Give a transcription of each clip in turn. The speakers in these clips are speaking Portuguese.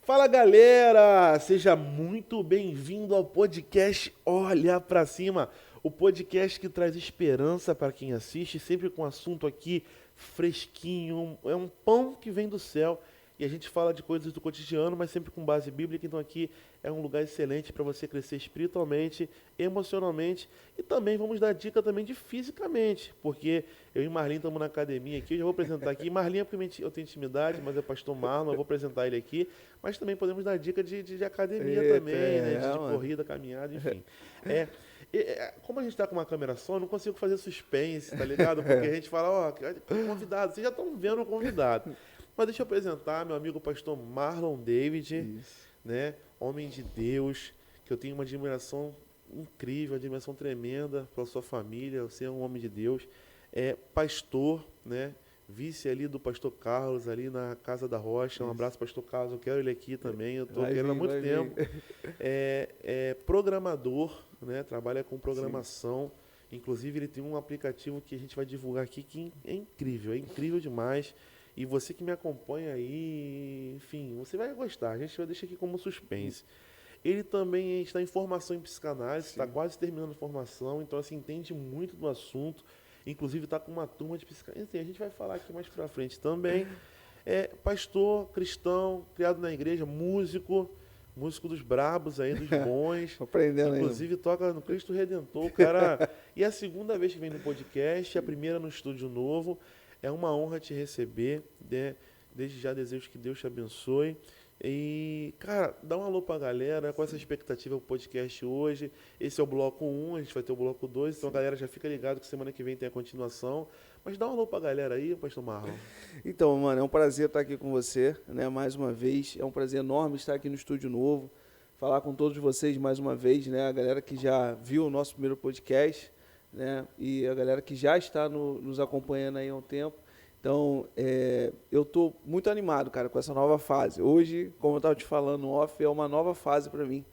Fala galera, seja muito bem-vindo ao podcast Olha Pra Cima, o podcast que traz esperança para quem assiste, sempre com assunto aqui fresquinho, é um pão que vem do céu e a gente fala de coisas do cotidiano, mas sempre com base bíblica, então aqui é um lugar excelente para você crescer espiritualmente, emocionalmente e também vamos dar dica também de fisicamente, porque eu e Marlin estamos na academia aqui, eu já vou apresentar aqui, Marlin é porque eu tenho intimidade, mas é o pastor Marlon, eu vou apresentar ele aqui, mas também podemos dar dica de academia Eita, também, né? De mano. corrida, caminhada, enfim. É, como a gente tá com uma câmera só, eu não consigo fazer suspense, tá ligado? Porque a gente fala, ó, convidado, vocês já estão vendo o convidado. Mas deixa eu apresentar meu amigo pastor Marlon David, Isso. né? Homem de Deus, que eu tenho uma admiração incrível, uma admiração tremenda pela sua família, você é um homem de Deus. É pastor, né? Vice ali do pastor Carlos, ali na Casa da Rocha. Um Isso. abraço, pastor Carlos. Eu quero ele aqui também. Eu estou Vai querendo há vir, muito vai tempo. vir. É programador, né? Trabalha com Sim. programação. Inclusive, ele tem um aplicativo que a gente vai divulgar aqui que é incrível demais. E você que me acompanha aí, enfim, você vai gostar. A gente vai deixar aqui como suspense. Ele também está em formação em psicanálise, está Sim. quase terminando a formação, então assim, entende muito do assunto. Inclusive está com uma turma de psicanálise. Assim, a gente vai falar aqui mais pra frente também. É pastor, cristão, criado na igreja, músico dos brabos aí, dos bons. Tô aprendendo ainda. Inclusive toca no Cristo Redentor, o cara. E é a segunda vez que vem no podcast, a primeira no Estúdio Novo. É uma honra te receber, né? Desde já desejo que Deus te abençoe. E, cara, dá um alô pra galera, com essa expectativa pro podcast hoje. Esse é o bloco 1, a gente vai ter o bloco 2, então a galera já fica ligado que semana que vem tem a continuação. Mas dá um alô pra galera aí, pastor Marlon. Então, mano, é um prazer estar aqui com você, né? Mais uma vez. É um prazer enorme estar aqui no Estúdio Novo, falar com todos vocês mais uma vez, né? A galera que já viu o nosso primeiro podcast, né? E a galera que já está nos acompanhando aí há um tempo. Então, eu estou muito animado, cara, com essa nova fase. Hoje, como eu estava te falando, off é uma nova fase para mim,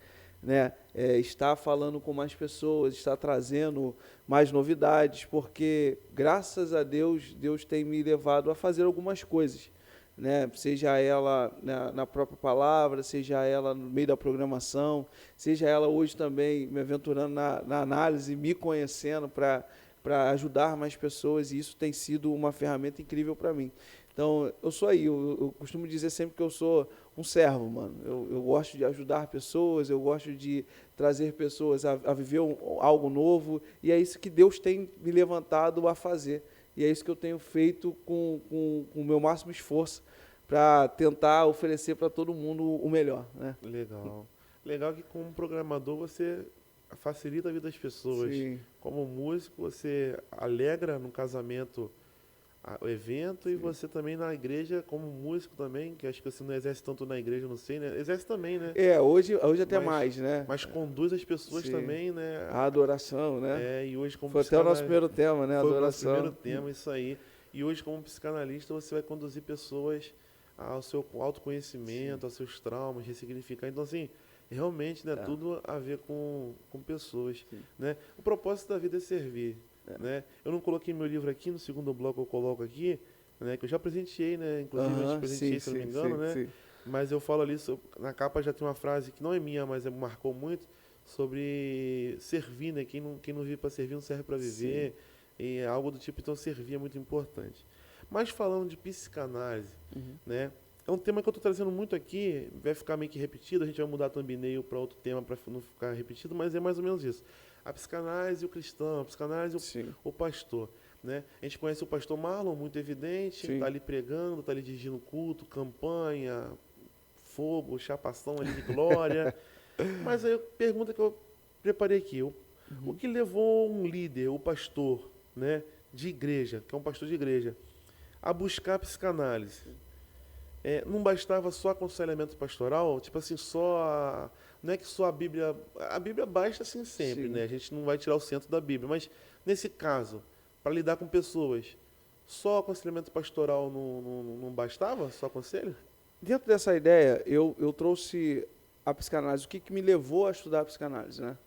né? Estar falando com mais pessoas, estar trazendo mais novidades, porque, graças a Deus, Deus tem me levado a fazer algumas coisas, né? Seja ela na própria palavra, seja ela no meio da programação, seja ela hoje também me aventurando na análise, me conhecendo para ajudar mais pessoas, e isso tem sido uma ferramenta incrível para mim. Então, eu sou aí, eu costumo dizer sempre que eu sou um servo, mano. Eu gosto de ajudar pessoas, eu gosto de trazer pessoas a viver algo novo, e é isso que Deus tem me levantado a fazer. E é isso que eu tenho feito com o meu máximo esforço para tentar oferecer para todo mundo o melhor, né? Legal. Legal que como programador você facilita a vida das pessoas. Sim, Como músico, você alegra no casamento o evento e sim. você também na igreja, como músico também, que acho que você não exerce tanto na igreja, não sei, né? Exerce também, né? Hoje até Mas, mais, né? mas conduz as pessoas Sim. também, né? A adoração, né? E hoje como Foi até o nosso psicanalista, primeiro tema, né? foi o nosso primeiro Adoração. tema, isso aí. E hoje como psicanalista você vai conduzir pessoas ao seu Sim, autoconhecimento, aos seus traumas, ressignificar. Então, assim, realmente, né, é, tudo a ver com pessoas, sim, né? O propósito da vida é servir, é. né? Eu não coloquei meu livro aqui, no segundo bloco eu coloco aqui, né, que eu já presenteei, né? Inclusive eu te Aham, presenteei, sim, se eu não me sim, engano, sim, né? sim. Mas eu falo ali, na capa já tem uma frase que não é minha, mas marcou muito, sobre servir, né? Quem não vive para servir não serve para Sim. viver, e é algo do tipo, então servir é muito importante. Mas falando de psicanálise, Uhum. né? É um tema que eu estou trazendo muito aqui, vai ficar meio que repetido, a gente vai mudar a thumbnail para outro tema para não ficar repetido, mas é mais ou menos isso. A psicanálise e o cristão, a psicanálise e Sim, o pastor, né? A gente conhece o pastor Marlon, muito evidente, está sim. ali pregando, está ali dirigindo culto, campanha, fogo, chapação ali de glória. Mas aí a pergunta que eu preparei aqui, o Uhum. que levou um líder, o pastor, né, de igreja, que é um pastor de igreja, a buscar a psicanálise? Não bastava só aconselhamento pastoral, tipo assim, não é que só a Bíblia basta assim sempre, né? Sim. A gente não vai tirar o centro da Bíblia, mas nesse caso, para lidar com pessoas, só aconselhamento pastoral não bastava? Só conselho? Dentro dessa ideia, eu trouxe a psicanálise. O que me levou a estudar a psicanálise, né?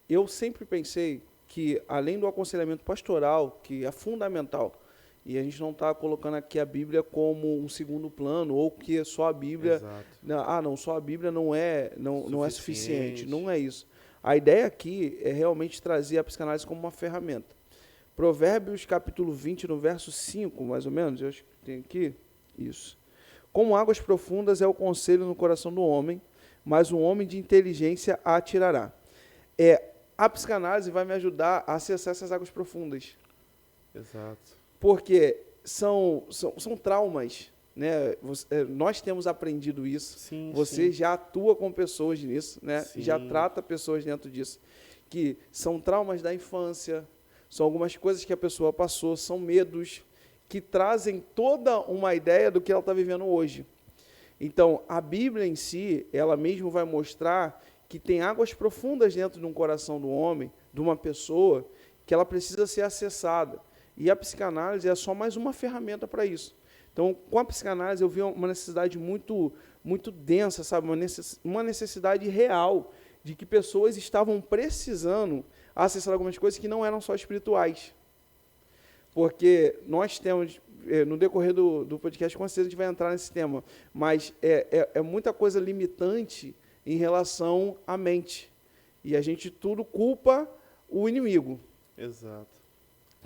Eu sempre pensei que, além do aconselhamento pastoral, que é fundamental, E a gente não está colocando aqui a Bíblia como um segundo plano, ou que só a Bíblia... não, só a Bíblia não é suficiente. Não é isso. A ideia aqui é realmente trazer a psicanálise como uma ferramenta. Provérbios, capítulo 20, no verso 5, mais ou menos, eu acho que tem aqui, isso. Como águas profundas é o conselho no coração do homem, mas um homem de inteligência a atirará. A psicanálise vai me ajudar a acessar essas águas profundas. Exato. Porque são traumas, né? Nós temos aprendido isso. Sim, Você sim. já atua com pessoas nisso, né? Sim. Já trata pessoas dentro disso. Que são traumas da infância, são algumas coisas que a pessoa passou, são medos que trazem toda uma ideia do que ela está vivendo hoje. Então, a Bíblia em si, ela mesmo vai mostrar que tem águas profundas dentro de um coração do homem, de uma pessoa, que ela precisa ser acessada. E a psicanálise é só mais uma ferramenta para isso. Então, com a psicanálise, eu vi uma necessidade muito, muito densa, sabe? Uma necessidade real de que pessoas estavam precisando acessar algumas coisas que não eram só espirituais. Porque nós temos, no decorrer do podcast, com certeza a gente vai entrar nesse tema, mas é muita coisa limitante em relação à mente. E a gente tudo culpa o inimigo. Exato.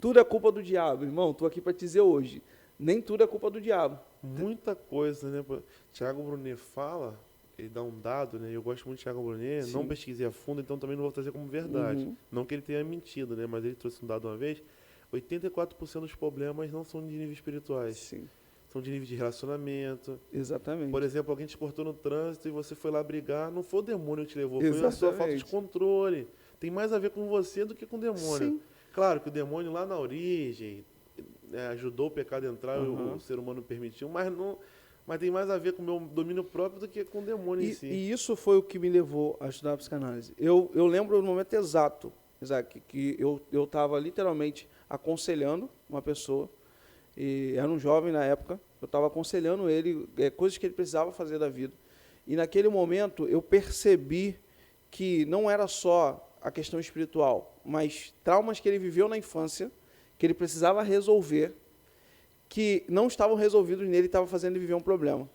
Tudo é culpa do diabo, irmão. Estou aqui para te dizer hoje. Nem tudo é culpa do diabo. Muita coisa, né? Tiago Brunet fala, ele dá um dado, né? Eu gosto muito de Tiago Brunet, não pesquisei a fundo, então também não vou trazer como verdade. Uhum. Não que ele tenha mentido, né? Mas ele trouxe um dado uma vez, 84% dos problemas não são de nível espirituais. Sim. São de nível de relacionamento. Exatamente. Por exemplo, alguém te cortou no trânsito e você foi lá brigar, não foi o demônio que te levou, foi Exatamente. a sua falta de controle. Tem mais a ver com você do que com o demônio. Sim. Claro que o demônio lá na origem ajudou o pecado a entrar, Uhum. o ser humano permitiu, mas tem mais a ver com o meu domínio próprio do que com o demônio em si. E isso foi o que me levou a estudar a psicanálise. Eu lembro do momento exato, Isaac, que eu estava literalmente aconselhando uma pessoa, e era um jovem na época, eu estava aconselhando ele, coisas que ele precisava fazer da vida. E naquele momento eu percebi que não era só a questão espiritual, mas traumas que ele viveu na infância, que ele precisava resolver, que não estavam resolvidos nele e estava fazendo ele viver um problema.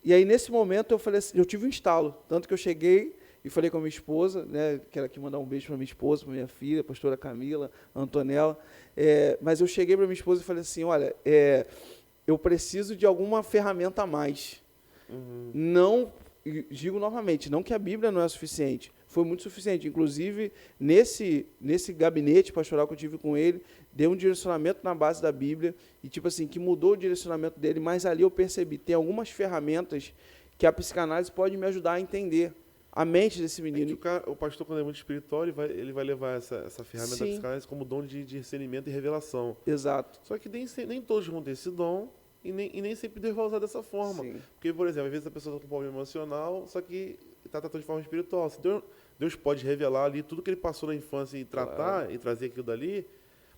E aí, nesse momento, eu falei assim, eu tive um estalo, tanto que eu cheguei e falei com a minha esposa, né, quero aqui mandar um beijo para minha esposa, para minha filha, a pastora Camila, a Antonella, mas eu cheguei para minha esposa e falei assim, olha, eu preciso de alguma ferramenta a mais. Uhum. Não, digo novamente, não que a Bíblia não é suficiente, foi muito suficiente. Inclusive, nesse gabinete pastoral que eu tive com ele, deu um direcionamento na base da Bíblia, e tipo assim, que mudou o direcionamento dele, mas ali eu percebi, tem algumas ferramentas que a psicanálise pode me ajudar a entender a mente desse menino. O pastor, quando é muito espiritual, ele vai levar essa ferramenta da psicanálise como dom de discernimento e revelação. Exato. Só que nem todos vão ter esse dom, e nem sempre Deus vai usar dessa forma. Sim. Porque, por exemplo, às vezes a pessoa está com problema emocional, só que está tratando de forma espiritual. Se Deus pode revelar ali tudo que ele passou na infância e tratar, e trazer aquilo dali,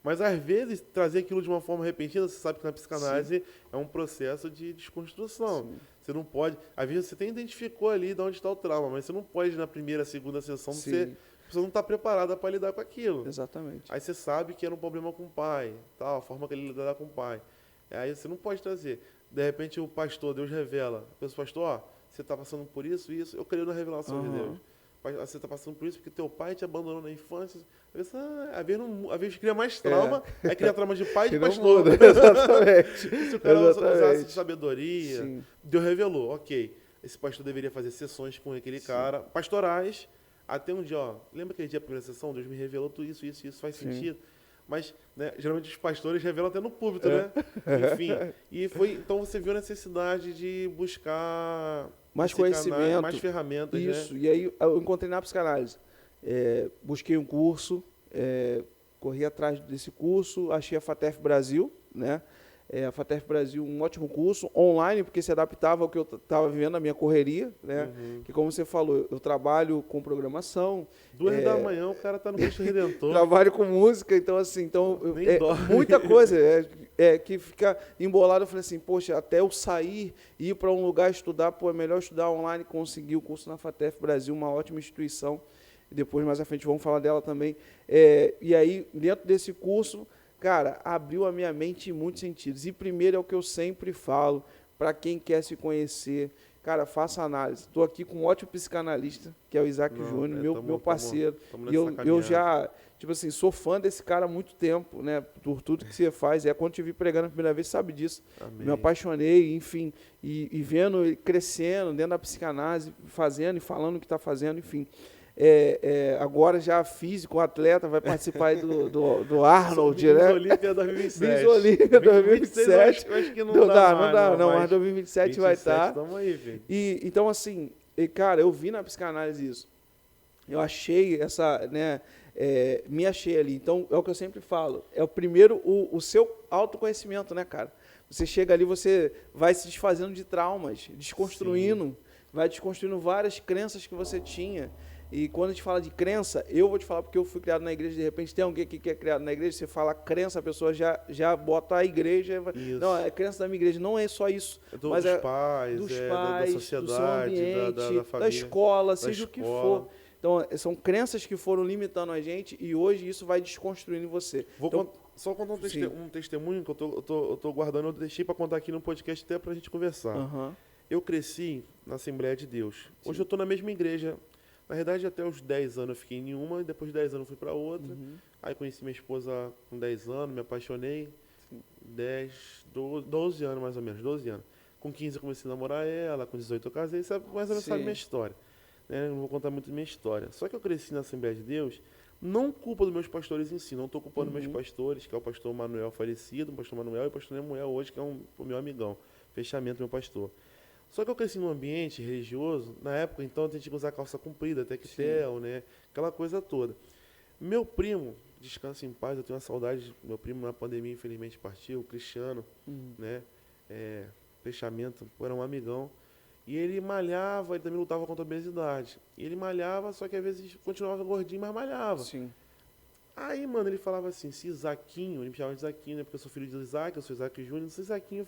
mas às vezes trazer aquilo de uma forma repentina, você sabe que na psicanálise é um processo de desconstrução. Sim. Você não pode, às vezes você até identificou ali de onde está o trauma, mas você não pode na primeira, segunda sessão, você não está preparada para lidar com aquilo. Exatamente. Aí você sabe que era um problema com o pai, tal, a forma que ele lidava com o pai. Aí você não pode trazer. De repente o pastor, Deus revela. A pessoa, pastor, ó, você está passando por isso, eu creio na revelação de Deus. Você está passando por isso porque teu pai te abandonou na infância. Às vezes cria mais trauma, aí cria trauma de pai e de pastor. Exatamente. Se o cara usasse de sabedoria, Deus revelou, ok, esse pastor deveria fazer sessões com aquele cara, pastorais, até um dia, ó, lembra aquele dia da primeira sessão? Deus me revelou tudo isso faz sentido. Mas, né, geralmente os pastores revelam até no púlpito, né? Enfim, então você viu a necessidade de buscar mais conhecimento, mais ferramentas. Isso, né? E aí eu encontrei na psicanálise. Busquei um curso, corri atrás desse curso, achei a FATEF Brasil, né? A FATEF Brasil, um ótimo curso, online, porque se adaptava ao que eu estava vivendo, a minha correria, né? Que, como você falou, eu trabalho com programação. 2 da manhã o cara está no Cristo Redentor. Trabalho com música, então, assim, muita coisa que fica embolado. Eu falei assim, poxa, até eu sair e ir para um lugar estudar, é melhor estudar online, conseguir o curso na FATEF Brasil, uma ótima instituição. E depois, mais à frente, vamos falar dela também. E aí, dentro desse curso, cara, abriu a minha mente em muitos sentidos. E primeiro é o que eu sempre falo, para quem quer se conhecer, cara, faça análise. Estou aqui com um ótimo psicanalista, que é o Isaac Júnior, meu parceiro. Tamo E eu já, tipo assim, sou fã desse cara há muito tempo, né? Por tudo que você faz. Quando te vi pregando a primeira vez, sabe disso. Amém. Me apaixonei, enfim, e vendo ele crescendo dentro da psicanálise, fazendo e falando o que está fazendo, enfim. Agora já físico, atleta, vai participar aí do Arnold, né? Olímpia 2027. Miss Olímpia 2027. Eu acho que não dá, mas 2027 vai estar. Tamo aí, velho. Então, assim, cara, eu vi na psicanálise isso. Eu achei essa, né, me achei ali. Então, é o que eu sempre falo. É o primeiro, o seu autoconhecimento, né, cara? Você chega ali, você vai se desfazendo de traumas, desconstruindo, vai desconstruindo várias crenças que você tinha. E quando a gente fala de crença, eu vou te falar porque eu fui criado na igreja, de repente tem alguém aqui que é criado na igreja, você fala crença, a pessoa já bota a igreja. Isso. Não, é crença da minha igreja, não é só isso. Mas dos pais, da sociedade, do seu ambiente, da família, da escola, seja o que for. Então, são crenças que foram limitando a gente e hoje isso vai desconstruindo você. Só contar um testemunho que eu tô guardando, eu deixei para contar aqui no podcast até para a gente conversar. Uhum. Eu cresci na Assembleia de Deus. Hoje eu estou na mesma igreja. Na verdade, até os 10 anos eu fiquei em uma, e depois de 10 anos eu fui para outra. Uhum. Aí conheci minha esposa com 10 anos, me apaixonei. 12 anos mais ou menos, 12 anos. Com 15 eu comecei a namorar ela, com 18 eu casei, mais ou menos sabe a minha história. Né? Não vou contar muito a minha história. Só que eu cresci na Assembleia de Deus, não culpa dos meus pastores em si, não estou culpando meus pastores, que é o pastor Manuel falecido, o pastor Manuel e o pastor Nemuel hoje, que é o meu amigão, fechamento meu pastor. Só que eu cresci num ambiente religioso, na época então a gente tinha que usar calça comprida, tectel, né? Aquela coisa toda. Meu primo, descansa em paz, eu tenho uma saudade, meu primo na pandemia infelizmente partiu, o Cristiano, né? Fechamento, era um amigão. E ele malhava, ele também lutava contra a obesidade. E ele malhava, só que às vezes continuava gordinho, mas malhava. Sim. Aí, mano, ele falava assim, se Isaquinho, ele me chamava de Isaquinho, né? Porque eu sou filho de Isaac, eu sou Isaac Júnior, não sei se Isaquinho,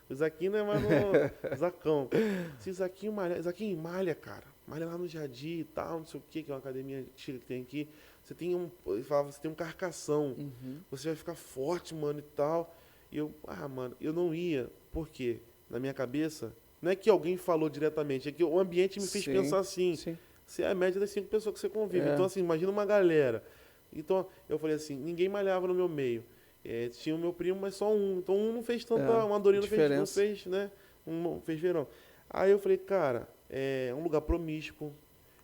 o Isaquinho não é mais no Isacão. Se Isaquinho malha, cara. Malha lá no Jardim e tal, não sei o que é uma academia antiga que tem aqui. Ele falava, você tem um carcação, você vai ficar forte, mano, e tal. E eu, mano, eu não ia, por quê? Na minha cabeça, não é que alguém falou diretamente, é que o ambiente me fez pensar assim. Sim. Você é a média das 5 pessoas que você convive. Então, assim, imagina uma galera. Então, eu falei assim, ninguém malhava no meu meio. Tinha o meu primo, mas só um. Então, um não fez tanta... uma Dorinha não fez, né? Não fez verão. Aí eu falei, cara, é um lugar promíscuo,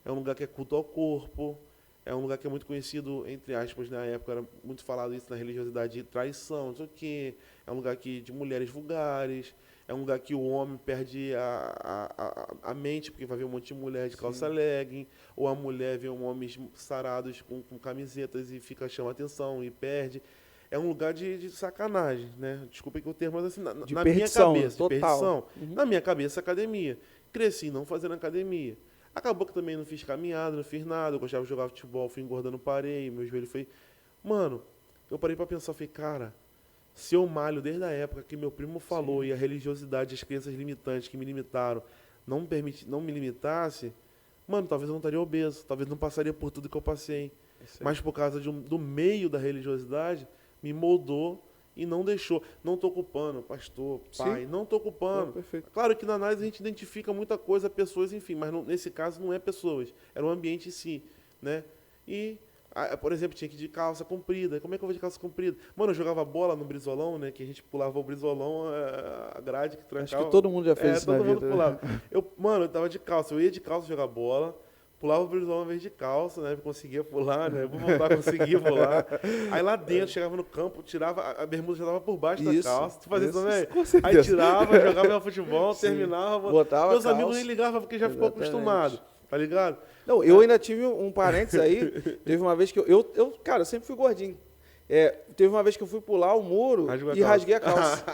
é um lugar que é culto ao corpo, é um lugar que é muito conhecido, entre aspas, na época, era muito falado isso na religiosidade, de traição, não sei o quê. É um lugar de mulheres vulgares, é um lugar que o homem perde a mente, porque vai ver um monte de mulher de calça legging, ou a mulher vê homens sarados com camisetas e chama atenção e perde. É um lugar de sacanagem, né? Desculpa que o termo, mas assim, na minha cabeça, total. de perdição, na minha cabeça, academia. Cresci não fazendo academia. Acabou que também não fiz caminhada, não fiz nada, eu gostava de jogar futebol, fui engordando, parei, meu joelho foi... Mano, eu parei pra pensar, falei, cara, se eu malho desde a época que meu primo falou e a religiosidade, as crenças limitantes que me limitaram, não me limitasse, mano, talvez eu não estaria obeso, talvez não passaria por tudo que eu passei. Mas por causa do meio da religiosidade, me moldou e não deixou. Não estou culpando pastor, pai, não estou culpando. Claro que na análise a gente identifica muita coisa, pessoas, enfim, mas nesse caso não é pessoas, era o ambiente em si, né? E... por exemplo, tinha que ir de calça comprida. Como é que eu vou de calça comprida? Mano, eu jogava bola no Brizolão, né? Que a gente pulava o Brizolão, a grade que trancava. Acho que todo mundo já fez isso na vida. Todo mundo pulava. Eu tava de calça. Eu ia de calça jogar bola, pulava o Brizolão uma vez de calça, né? Conseguia pular, né? Vou voltar a conseguir pular. Aí lá dentro, chegava no campo, tirava, a bermuda já tava por baixo da calça. Tu fazia isso também? Aí tirava, jogava futebol, terminava. Botava meus amigos nem ligavam porque já ficou acostumado. Tá ligado? Não, eu ainda tive um parênteses aí. Teve uma vez que cara, eu sempre fui gordinho. Teve uma vez que eu fui pular o muro e rasguei a calça.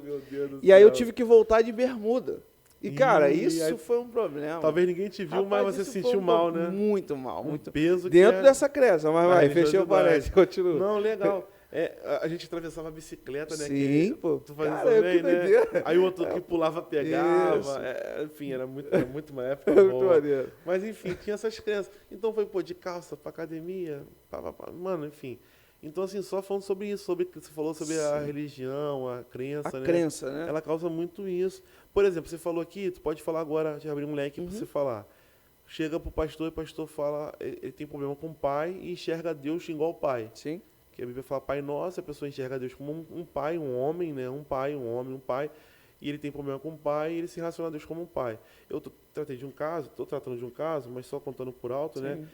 Meu Deus do céu. E aí eu tive que voltar de bermuda. E, cara, isso foi um problema. Talvez ninguém te viu, mas você se sentiu mal, né? Muito mal. Muito peso dentro dessa crença, mas vai, fechei o parênteses, continua. Não, legal. A gente atravessava a bicicleta, né? Sim, pô. Tu fazia também, né? Aí o outro que pulava, pegava. Enfim, era muito uma época boa. Muito maneiro. Mas, enfim, tinha essas crenças. Então foi, de calça pra academia, Mano, enfim. Então, assim, só falando sobre isso, sobre que você falou sobre a Sim. religião, a crença, A né? crença, né? Ela causa muito isso. Por exemplo, você falou aqui, tu pode falar agora, já abrir um leque pra você falar. Chega pro pastor e o pastor fala, ele tem problema com o pai e enxerga Deus igual o pai. Sim. Que a Bíblia fala Pai Nosso, a pessoa enxerga Deus como um pai, um homem, né? Um pai, um homem, um pai. E ele tem problema com o pai e ele se relaciona a Deus como um pai. Eu estou tratando de um caso, mas só contando por alto, né? Sim.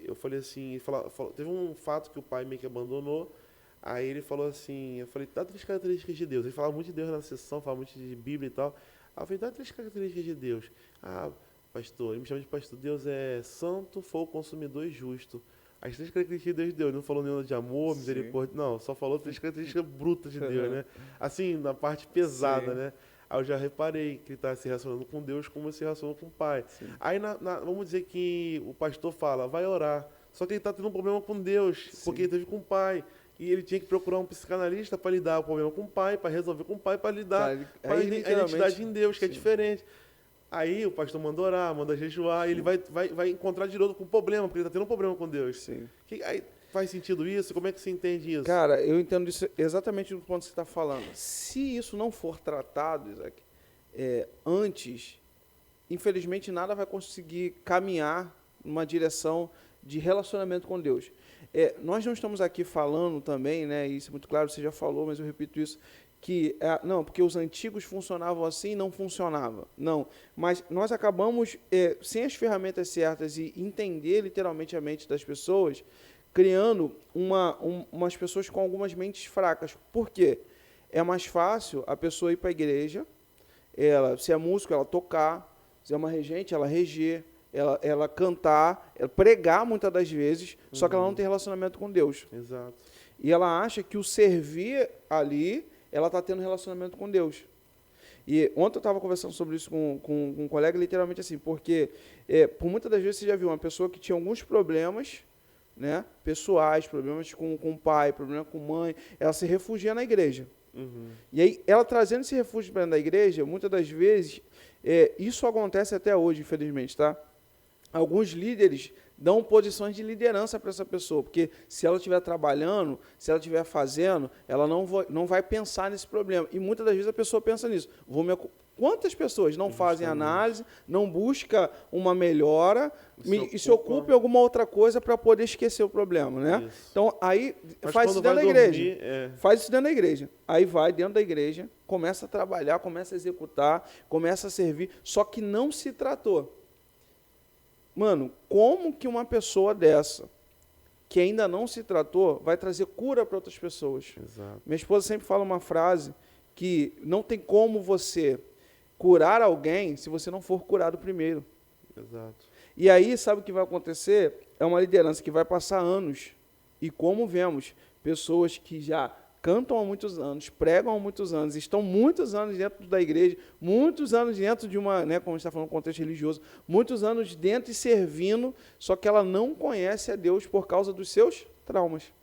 Eu falei assim, teve um fato que o pai meio que abandonou. Aí ele falou assim, eu falei, dá 3 características de Deus. Ele falava muito de Deus na sessão, falava muito de Bíblia e tal. Aí eu falei, dá 3 características de Deus. Ah, pastor, ele me chama de pastor. Deus é santo, fogo consumidor e justo. As 3 características de Deus, Deus não falou nenhuma de amor, Sim. misericórdia, não, só falou 3 características brutas de Deus, né? Assim, na parte pesada, Sim. né? Aí eu já reparei que ele está se relacionando com Deus como ele se relaciona com o Pai. Sim. Aí, vamos dizer que o pastor fala, vai orar, só que ele está tendo um problema com Deus, porque ele teve com o Pai. E ele tinha que procurar um psicanalista para lidar com o problema com o Pai, para resolver com o Pai, para lidar com a identidade em Deus, que é diferente. Aí o pastor manda orar, manda jejuar, e ele vai encontrar de novo com o problema, porque ele está tendo um problema com Deus. Sim. Aí faz sentido isso? Como é que você entende isso? Cara, eu entendo isso exatamente do ponto que você está falando. Se isso não for tratado, Isaac, antes, infelizmente nada vai conseguir caminhar numa direção de relacionamento com Deus. Nós não estamos aqui falando também, né, e isso é muito claro, você já falou, mas eu repito isso, que não, porque os antigos funcionavam assim e não funcionava. Não, mas nós acabamos, sem as ferramentas certas e entender literalmente a mente das pessoas, criando umas pessoas com algumas mentes fracas. Por quê? É mais fácil a pessoa ir para a igreja, se é músico, ela tocar, se é uma regente, ela reger, ela cantar, ela pregar muitas das vezes, só que ela não tem relacionamento com Deus. Exato. E ela acha que o servir ali, ela está tendo relacionamento com Deus. E ontem eu estava conversando sobre isso com um colega, literalmente assim, porque por muitas das vezes você já viu uma pessoa que tinha alguns problemas, né, pessoais, problemas com o pai, problema com mãe, ela se refugia na igreja. E aí, ela trazendo esse refúgio para dentro da igreja, muitas das vezes, isso acontece até hoje, infelizmente, tá? Alguns líderes dão posições de liderança para essa pessoa, porque se ela estiver trabalhando, se ela estiver fazendo, ela não vai pensar nesse problema. E muitas das vezes a pessoa pensa nisso. Quantas pessoas não fazem análise, não busca uma melhora e se ocupa em alguma outra coisa para poder esquecer o problema, né? Isso. Então, aí Mas faz isso quando dentro da vai igreja. dormir, Faz isso dentro da igreja. Aí vai dentro da igreja, começa a trabalhar, começa a executar, começa a servir, só que não se tratou. Mano, como que uma pessoa dessa, que ainda não se tratou, vai trazer cura para outras pessoas? Exato. Minha esposa sempre fala uma frase que não tem como você curar alguém se você não for curado primeiro. Exato. E aí, sabe o que vai acontecer? É uma liderança que vai passar anos. E como vemos, pessoas que já cantam há muitos anos, pregam há muitos anos, estão muitos anos dentro da igreja, muitos anos dentro de uma, né, como a gente está falando, contexto religioso, muitos anos dentro e servindo, só que ela não conhece a Deus por causa dos seus traumas.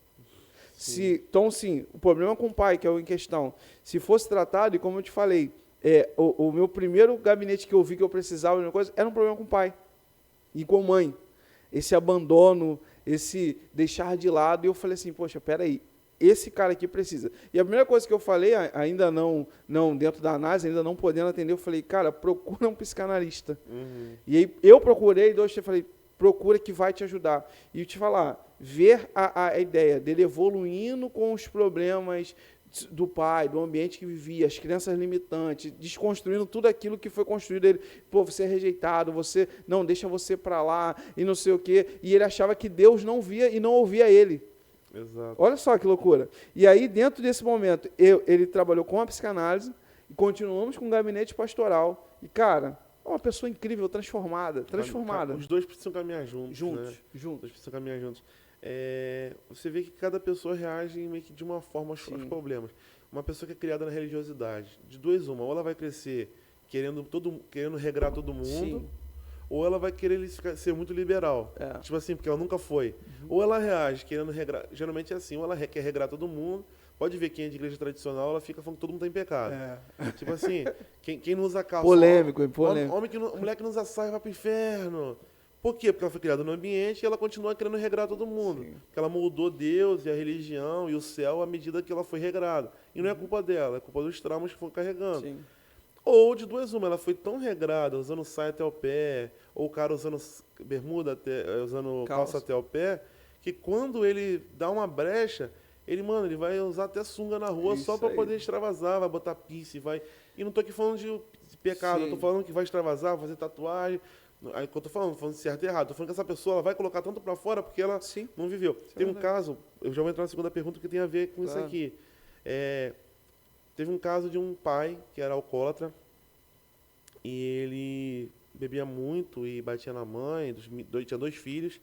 Então, sim, o problema com o pai, que é o em questão, se fosse tratado, e como eu te falei, o meu primeiro gabinete que eu vi que eu precisava de uma coisa, era um problema com o pai e com a mãe. Esse abandono, esse deixar de lado, e eu falei assim, poxa, peraí, esse cara aqui precisa. E a primeira coisa que eu falei, ainda não dentro da análise, ainda não podendo atender, eu falei, cara, procura um psicanalista. E aí eu procurei, eu falei, procura que vai te ajudar. E te falar, ver a ideia dele evoluindo com os problemas do pai, do ambiente que vivia, as crenças limitantes, desconstruindo tudo aquilo que foi construído. Ele, pô, você é rejeitado, você não deixa você para lá, e não sei o quê. E ele achava que Deus não via e não ouvia ele. Exato. Olha só que loucura. E aí, dentro desse momento, ele trabalhou com a psicanálise e continuamos com o gabinete pastoral. E, cara, é uma pessoa incrível, transformada. Os dois precisam caminhar juntos. Né? Os Juntos. dois precisam caminhar juntos. Você vê que cada pessoa reage meio que de uma forma aos problemas. Uma pessoa que é criada na religiosidade, de duas uma, ou ela vai crescer querendo regrar todo mundo, Sim. ou ela vai querer ser muito liberal. Tipo assim, porque ela nunca foi. Ou ela reage querendo regrar, geralmente é assim, ou ela quer regrar todo mundo. Pode ver quem é de igreja tradicional, ela fica falando que todo mundo está em pecado. Tipo assim, quem não usa calça... Polêmico. Mulher que não usa saia vai pro inferno. Por quê? Porque ela foi criada no ambiente e ela continua querendo regrar todo mundo. Sim. Porque ela moldou Deus e a religião e o céu à medida que ela foi regrada. E não é culpa dela, é culpa dos traumas que foram carregando. Sim. Ou de duas uma, ela foi tão regrada, usando saia até o pé, ou o cara usando bermuda, usando calça até o pé, que quando ele dá uma brecha, ele vai usar até sunga na rua só para poder extravasar, vai botar piercing, vai... E não tô aqui falando de pecado, eu tô falando que vai extravasar, vai fazer tatuagem. Aí que eu tô falando de certo e errado. Tô falando que essa pessoa ela vai colocar tanto para fora porque ela não viveu. Tem um caso, eu já vou entrar na segunda pergunta que tem a ver com isso aqui. Teve um caso de um pai que era alcoólatra e ele bebia muito e batia na mãe, tinha 2 filhos,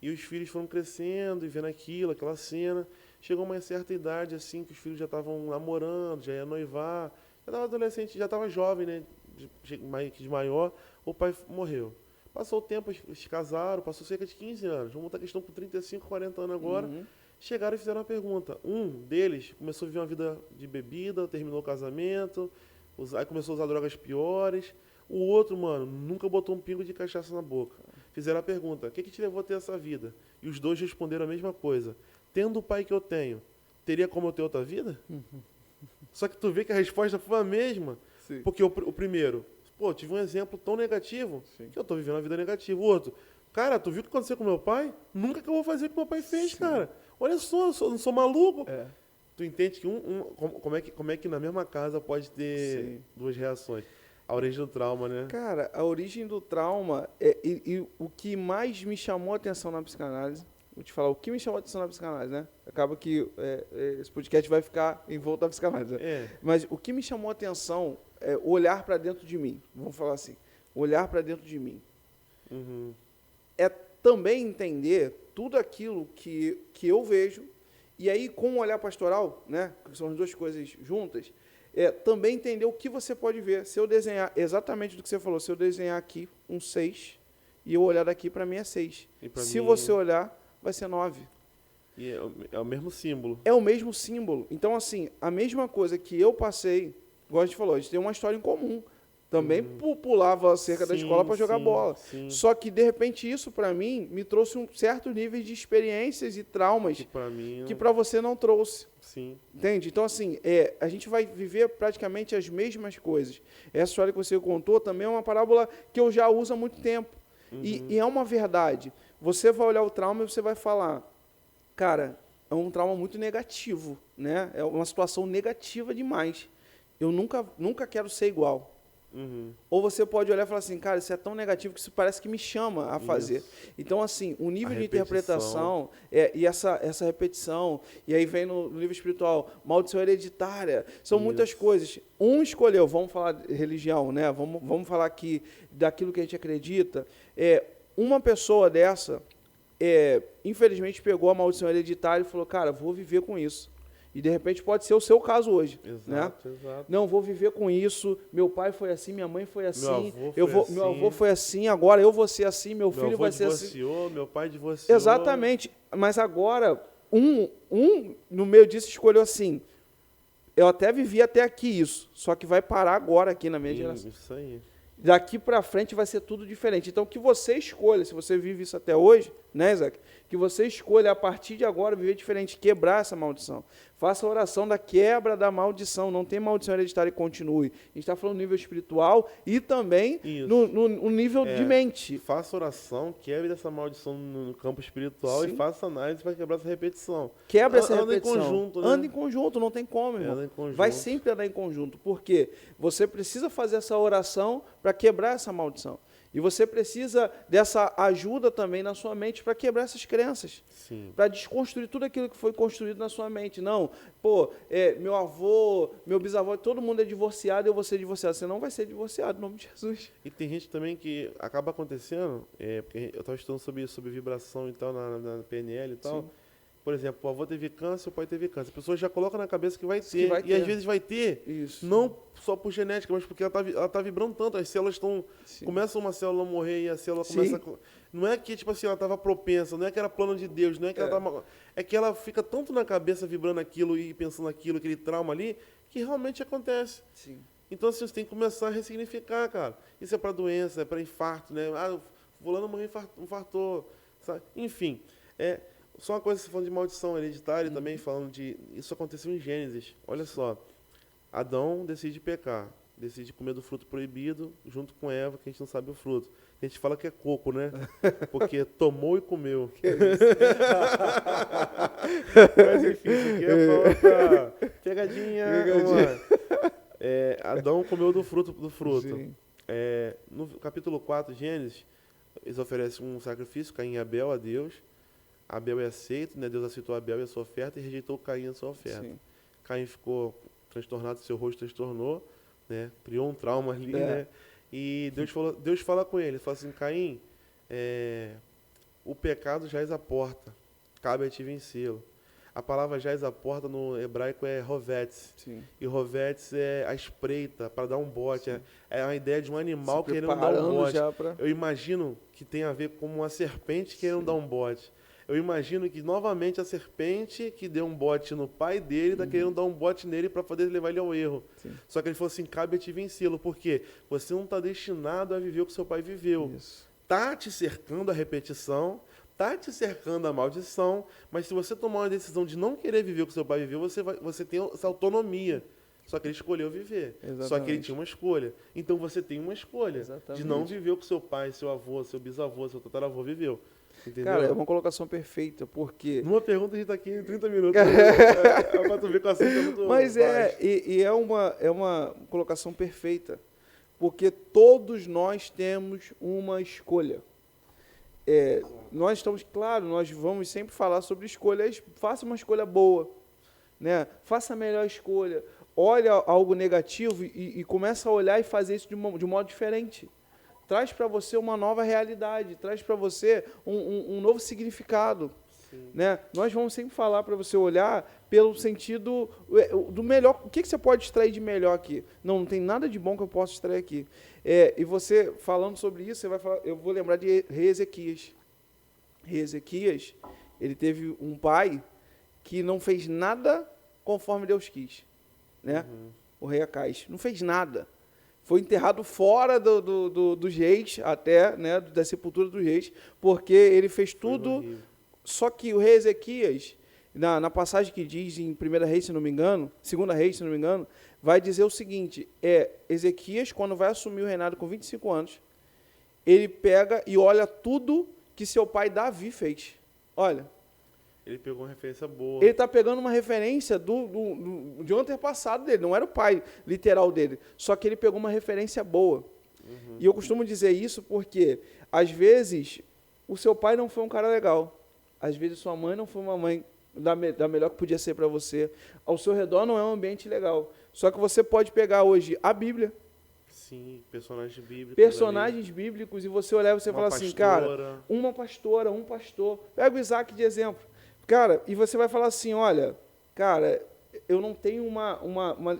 e os filhos foram crescendo e vendo aquela cena. Chegou uma certa idade, assim, que os filhos já estavam namorando, já ia noivar, já estava adolescente, já estava jovem, né, de maior, o pai morreu. Passou o tempo, eles se casaram, passou cerca de 15 anos, vamos botar a questão com 35, 40 anos agora. Chegaram e fizeram uma pergunta. Um deles começou a viver uma vida de bebida, terminou o casamento, aí começou a usar drogas piores. O outro, mano, nunca botou um pingo de cachaça na boca. Fizeram a pergunta, o que te levou a ter essa vida? E os dois responderam a mesma coisa. Tendo o pai que eu tenho, teria como eu ter outra vida? Só que tu vê que a resposta foi a mesma. Sim. Porque o primeiro, pô, tive um exemplo tão negativo que eu tô vivendo uma vida negativa. O outro, cara, tu viu o que aconteceu com meu pai? Nunca que eu vou fazer o que meu pai fez, cara. Olha só, eu não sou maluco. Tu entende que como é que na mesma casa pode ter duas reações? A origem do trauma, né? Cara, a origem do trauma, e o que mais me chamou a atenção na psicanálise, vou te falar, o que me chamou a atenção na psicanálise, né? Acaba que esse podcast vai ficar em volta da psicanálise. Né? Mas o que me chamou a atenção é olhar para dentro de mim. Vamos falar assim, olhar para dentro de mim. É também entender tudo aquilo que eu vejo, e aí com o olhar pastoral, né, que são as duas coisas juntas, também entender o que você pode ver. Se eu desenhar exatamente do que você falou, se eu desenhar aqui um 6, e eu olhar daqui, para mim é 6. Se você olhar, vai ser 9. E é o mesmo símbolo. É o mesmo símbolo. Então, assim, a mesma coisa que eu passei, igual a gente falou, a gente tem uma história em comum. Também pulava a cerca da escola para jogar bola. Só que, de repente, isso, para mim, me trouxe um certo nível de experiências e traumas que para você não trouxe. Sim. Entende? Então, assim, a gente vai viver praticamente as mesmas coisas. Essa história que você contou também é uma parábola que eu já uso há muito tempo. E é uma verdade. Você vai olhar o trauma e você vai falar, cara, é um trauma muito negativo, né? É uma situação negativa demais. Eu nunca quero ser igual. Ou você pode olhar e falar assim, cara, isso é tão negativo que isso parece que me chama a fazer. Então, assim, o nível de interpretação e essa repetição, e aí vem no nível espiritual, maldição hereditária, são muitas coisas. Um escolheu, vamos falar de religião, né? Vamos falar aqui daquilo que a gente acredita. Uma pessoa dessa, infelizmente, pegou a maldição hereditária e falou, cara, vou viver com isso. E, de repente, pode ser o seu caso hoje. Exato. Não, vou viver com isso. Meu pai foi assim, minha mãe foi assim. Meu avô assim. foi assim, agora eu vou ser assim, meu filho vai ser assim. Meu pai divorciou. Exatamente. Mas agora, no meio disso, escolheu assim. Eu até vivi até aqui isso, só que vai parar agora aqui na minha geração. Isso aí. Daqui para frente vai ser tudo diferente. Então, que você escolha, se você vive isso até hoje, né, Isaac? Que você escolha, a partir de agora, viver diferente, quebrar essa maldição. Faça a oração da quebra da maldição. Não tem maldição hereditária e continue. A gente está falando no nível espiritual e também no nível de mente. Faça oração, quebre essa maldição no campo espiritual e faça análise para quebrar essa repetição. Quebra essa repetição. Anda em conjunto, né? Anda em conjunto, não tem como, irmão. Anda em conjunto. Vai sempre andar em conjunto. Por quê? Você precisa fazer essa oração para quebrar essa maldição. E você precisa dessa ajuda também na sua mente para quebrar essas crenças. Para desconstruir tudo aquilo que foi construído na sua mente. Não, meu avô, meu bisavô, todo mundo é divorciado e eu vou ser divorciado. Você não vai ser divorciado, em nome de Jesus. E tem gente também que acaba acontecendo, porque eu estava estudando sobre vibração e tal, na PNL e tal. Por exemplo, o avô teve câncer, o pai teve câncer. A pessoa já coloca na cabeça que vai ter. E às vezes vai ter, não só por genética, mas porque ela tá vibrando tanto. As células estão... Começa uma célula a morrer e a célula começa a... Não é que, tipo assim, ela estava propensa, não é que era plano de Deus, não é que ela estava... É que ela fica tanto na cabeça vibrando aquilo e pensando aquilo, aquele trauma ali, que realmente acontece. Então, assim, você tem que começar a ressignificar, cara. Isso é para doença, é para infarto, né? fulano morreu, infartou, sabe? Enfim, só uma coisa, você falando de maldição hereditária também, falando de... Isso aconteceu em Gênesis. Olha só, Adão decide pecar, decide comer do fruto proibido, junto com Eva, que a gente não sabe o fruto. A gente fala que é coco, né? Porque tomou e comeu. Que isso? Mas enfim, isso aqui é pra pegadinha. Adão comeu do fruto. No capítulo 4, Gênesis, eles oferecem um sacrifício, Caim e Abel, a Deus. Abel é aceito, né? Deus aceitou Abel e a sua oferta e rejeitou Caim e a sua oferta. Sim. Caim ficou transtornado, seu rosto transtornou, né? Criou um trauma ali, né? E Deus fala com ele, fala assim, Caim, o pecado jaz à porta, cabe a ti vencê-lo. A palavra jaz à porta no hebraico é rovetz. Sim. E rovetz é a espreita, para dar um bote. É a ideia de um animal querendo dar um bote. Eu imagino que tem a ver com uma serpente querendo dar um bote. Eu imagino que, novamente, a serpente que deu um bote no pai dele está querendo dar um bote nele para poder levar ele ao erro. Sim. Só que ele falou assim, cabe a te vencê-lo. Por quê? Você não está destinado a viver o que seu pai viveu. Está te cercando a repetição, está te cercando a maldição, mas se você tomar uma decisão de não querer viver o que seu pai viveu, você tem essa autonomia. Só que ele escolheu viver. Exatamente. Só que ele tinha uma escolha. Então você tem uma escolha de não viver o que seu pai, seu avô, seu bisavô, seu tataravô viveu. Entendeu? Cara, é uma colocação perfeita, porque... Numa pergunta a gente tá aqui em 30 minutos. Pra tu ver com a assunto é muito Mas é uma colocação perfeita, porque todos nós temos uma escolha. Nós estamos, claro, nós vamos sempre falar sobre escolhas, faça uma escolha boa, né? Faça a melhor escolha. Olha algo negativo e começa a olhar e fazer isso de um modo diferente. Traz para você uma nova realidade, traz para você um novo significado. Né? Nós vamos sempre falar para você olhar pelo sentido do melhor. O que você pode extrair de melhor aqui? Não tem nada de bom que eu possa extrair aqui. E você, falando sobre isso, você vai falar, eu vou lembrar de rei Ezequias. Rei Ezequias, ele teve um pai que não fez nada conforme Deus quis. Né? O rei Acais não fez nada. Foi enterrado fora dos reis, até, né, da sepultura dos reis, porque ele fez tudo. Só que o rei Ezequias, na passagem que diz em 1 Reis, se não me engano, 2 Reis, se não me engano, vai dizer o seguinte, Ezequias, quando vai assumir o reinado com 25 anos, ele pega e olha tudo que seu pai Davi fez. Olha. Ele pegou uma referência boa. Ele está pegando uma referência de um antepassado dele, não era o pai literal dele, só que ele pegou uma referência boa. E eu costumo dizer isso porque, às vezes, o seu pai não foi um cara legal, às vezes sua mãe não foi uma mãe da melhor que podia ser para você, ao seu redor não é um ambiente legal, só que você pode pegar hoje a Bíblia, sim, personagens bíblicos, e você olhar e você falar assim, cara, uma pastora, um pastor, pega o Isaac de exemplo, cara, e você vai falar assim, olha, cara, eu não tenho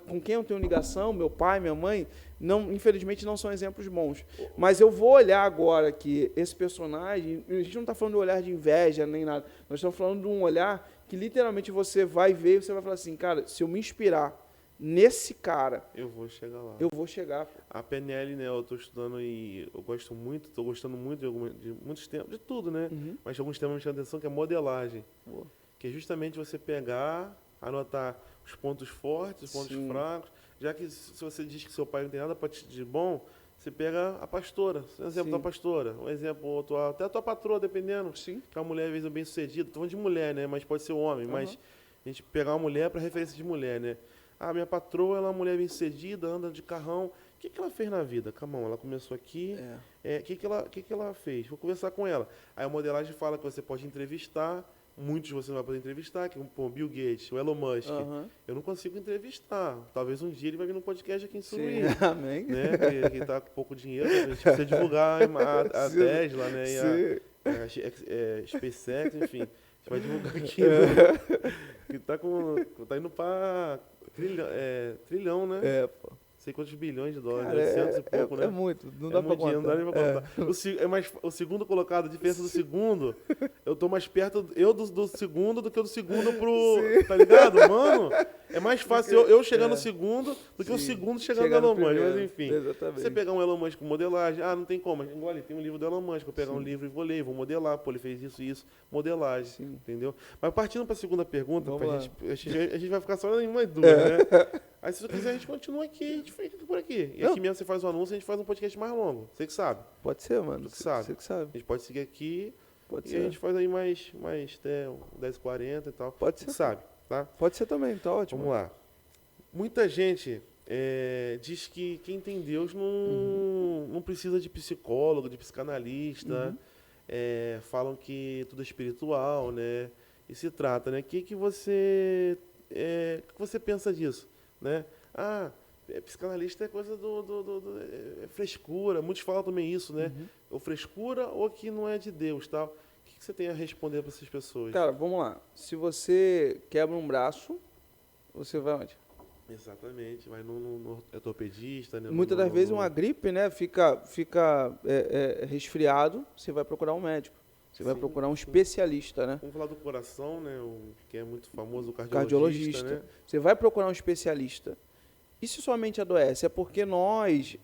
com quem eu tenho ligação, meu pai, minha mãe, não, infelizmente não são exemplos bons. Mas eu vou olhar agora que esse personagem, a gente não está falando de um olhar de inveja nem nada, nós estamos falando de um olhar que literalmente você vai ver e você vai falar assim, cara, se eu me inspirar nesse cara, eu vou chegar lá. Eu vou chegar. A PNL, né, eu estou estudando e eu gosto muito, estou gostando muito de muitos temas, de tudo, né? Mas alguns temas me chamam atenção, que é modelagem. Boa. Que é justamente você pegar, anotar os pontos fortes, os pontos fracos, já que se você diz que seu pai não tem nada para te de bom, você pega a pastora, um exemplo da pastora, um exemplo, até a tua patroa, dependendo, que é uma mulher, às vezes, bem-sucedida, estou falando de mulher, né, mas pode ser homem, mas a gente pegar uma mulher para referência de mulher, né, minha patroa, ela é uma mulher bem-sucedida, anda de carrão, o que ela fez na vida? Camão, ela começou aqui, o que ela fez? Vou conversar com ela. Aí a modelagem fala que você pode entrevistar, muitos você não vai poder entrevistar, que o Bill Gates, o Elon Musk. Eu não consigo entrevistar. Talvez um dia ele vai vir no podcast aqui em Suruí. Amém. Né? Que está com pouco dinheiro, a gente precisa divulgar a Tesla, né? E a SpaceX, enfim. A gente vai divulgar aqui. Né? Que tá indo para trilhão, né? Pô. sei quantos bilhões de dólares, Cara, 800 e pouco, né? é muito, não dá pra muito dinheiro, contar. não dá nem pra contar. O segundo colocado, a diferença do segundo, eu tô mais perto do segundo do que o do segundo Sim. tá ligado, mano? É mais fácil eu chegar no segundo do que o Sim. segundo chegando Chegar no no Elon Musk, mas primeiro. enfim. Exatamente. Você pegar um Elon Musk com modelagem, não tem como, igual ali, tem um livro do Elon Musk, eu pegar um livro e vou ler, vou modelar, pô, ele fez isso, modelagem, Sim. entendeu? Mas partindo pra segunda pergunta, Vamos lá. a gente vai ficar só em uma dúvida, né? Aí se você quiser, a gente continua aqui, a gente fica por aqui. E Não. aqui mesmo você faz o anúncio, a gente faz um podcast mais longo. Você que sabe. Pode ser, mano. Tu que sabe. Você que sabe. A gente pode seguir aqui Pode e ser. a gente faz aí mais até 10h40 e tal. Pode Tu ser. que sabe, tá? Pode ser também, tá ótimo. Vamos lá. Muita gente diz que quem tem Deus não precisa de psicólogo, de psicanalista. Falam que tudo é espiritual, né? E se trata, né? O que você pensa disso, né? Psicanalista é coisa é frescura. Muitos falam também isso, né? Ou frescura ou que não é de Deus, tal. O que você tem a responder para essas pessoas? Cara, vamos lá. Se você quebra um braço, você vai onde? Exatamente, vai no ortopedista, né? Muitas das vezes uma gripe, né? Fica resfriado, você vai procurar um médico. Você vai procurar um especialista, né? Vamos falar do coração, né? Que é muito famoso, o Cardiologista. né? Você vai procurar um especialista. E se sua mente adoece? É porque nós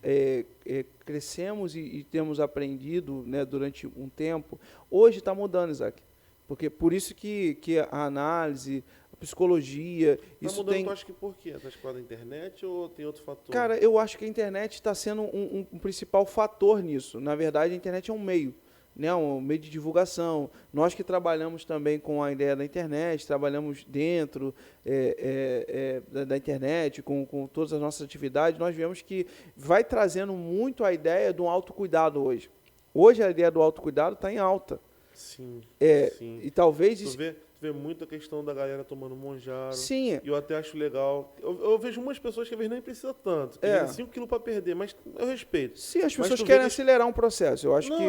crescemos e temos aprendido, né, durante um tempo. Hoje está mudando, Isaac. Porque por isso que a análise, a psicologia... Tá isso mudando, tem... tu acha que por quê? Tá por causa da internet ou tem outro fator? Cara, eu acho que a internet está sendo um principal fator nisso. Na verdade, a internet é um meio. Né, um meio de divulgação. Nós que trabalhamos também com a ideia da internet, trabalhamos dentro da internet, com todas as nossas atividades, nós vemos que vai trazendo muito a ideia do autocuidado hoje. Hoje a ideia do autocuidado está em alta. Sim, sim. E talvez... Tu vê muito a questão da galera tomando Monjaro. Sim. E eu até acho legal. Eu vejo umas pessoas que às vezes nem precisa tanto. Que tem 5 quilos para perder, mas eu respeito. Sim, as pessoas querem acelerar um processo. Eu acho que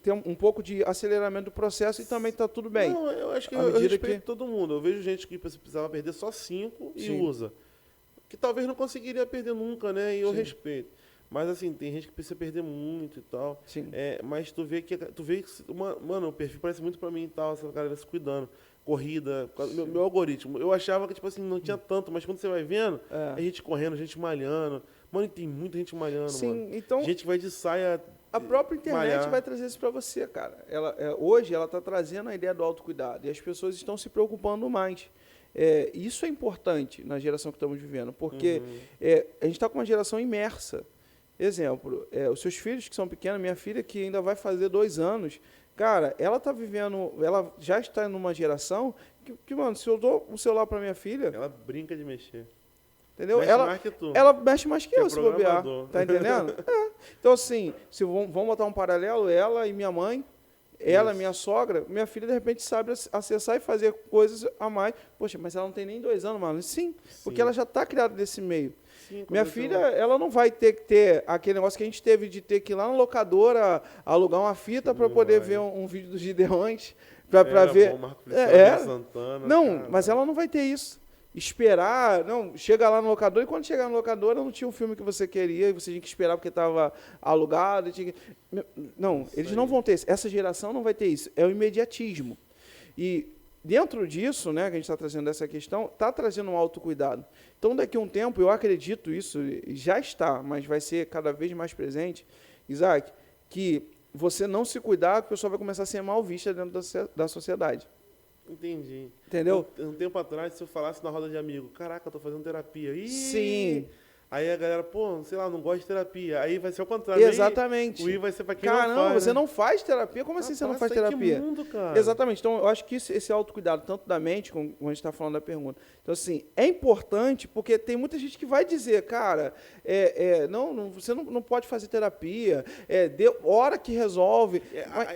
tem um pouco de aceleramento do processo e também está tudo bem. Não, eu acho que eu respeito todo mundo. Eu vejo gente que precisava perder só 5 e usa. Que talvez não conseguiria perder nunca, né? E eu respeito. Mas assim, tem gente que precisa perder muito e tal. Sim. Mas tu vê que mano, o perfil parece muito pra mim e tal, essa galera se cuidando. Corrida, meu algoritmo. Eu achava que, tipo assim, não tinha tanto, mas quando você vai vendo, é gente correndo, gente malhando. Mano, tem muita gente malhando, mano. Então, gente que vai de saia. A própria internet malhar. vai trazer isso pra você, cara. Hoje ela está trazendo a ideia do autocuidado e as pessoas estão se preocupando mais. Isso é importante na geração que estamos vivendo, porque a gente está com uma geração imersa. Exemplo, os seus filhos que são pequenos, minha filha que ainda vai fazer 2 anos, cara, ela está vivendo, ela já está numa geração que, mano, se eu dou um celular para minha filha... Ela brinca de mexer. Entendeu? Mexe mais que tu. Ela mexe mais que eu, se bobear. programador. Tá entendendo? Então, assim, se vamos botar um paralelo, ela e minha mãe, ela, minha sogra, minha filha, de repente, sabe acessar e fazer coisas a mais. Poxa, mas ela não tem nem 2 anos, mano. Sim, porque ela já está criada desse meio. Sim, Minha filha, ela não vai ter que ter aquele negócio que a gente teve de ter que ir lá na locadora alugar uma fita para poder ver um vídeo dos Gideões, para ver. Bom, Santana, não, cara. mas ela não vai ter isso. Esperar, não, chega lá no locador, e quando chegar no locador não tinha um filme que você queria, e você tinha que esperar porque estava alugado. Não, eles não vão ter isso. Essa geração não vai ter isso. É o imediatismo. E dentro disso, né, que a gente está trazendo essa questão, está trazendo um autocuidado. Então, daqui a um tempo, eu acredito isso, já está, mas vai ser cada vez mais presente, Isaac, que você não se cuidar, a pessoa vai começar a ser mal vista dentro da sociedade. Entendi. Entendeu? Um tempo atrás, se eu falasse na roda de amigo, caraca, eu tô fazendo terapia. Ih! Sim. Aí a galera, pô, sei lá, não gosta de terapia. Aí vai ser o contrário. Exatamente. O I vai ser pra quem Caramba, não faz, você né? não faz terapia? Como assim você não faz Rapaz, terapia? Que mundo, cara. Exatamente. Então, eu acho que esse autocuidado, tanto da mente, como a gente está falando da pergunta. Então, assim, é importante, porque tem muita gente que vai dizer, cara, você não pode fazer terapia, hora que resolve.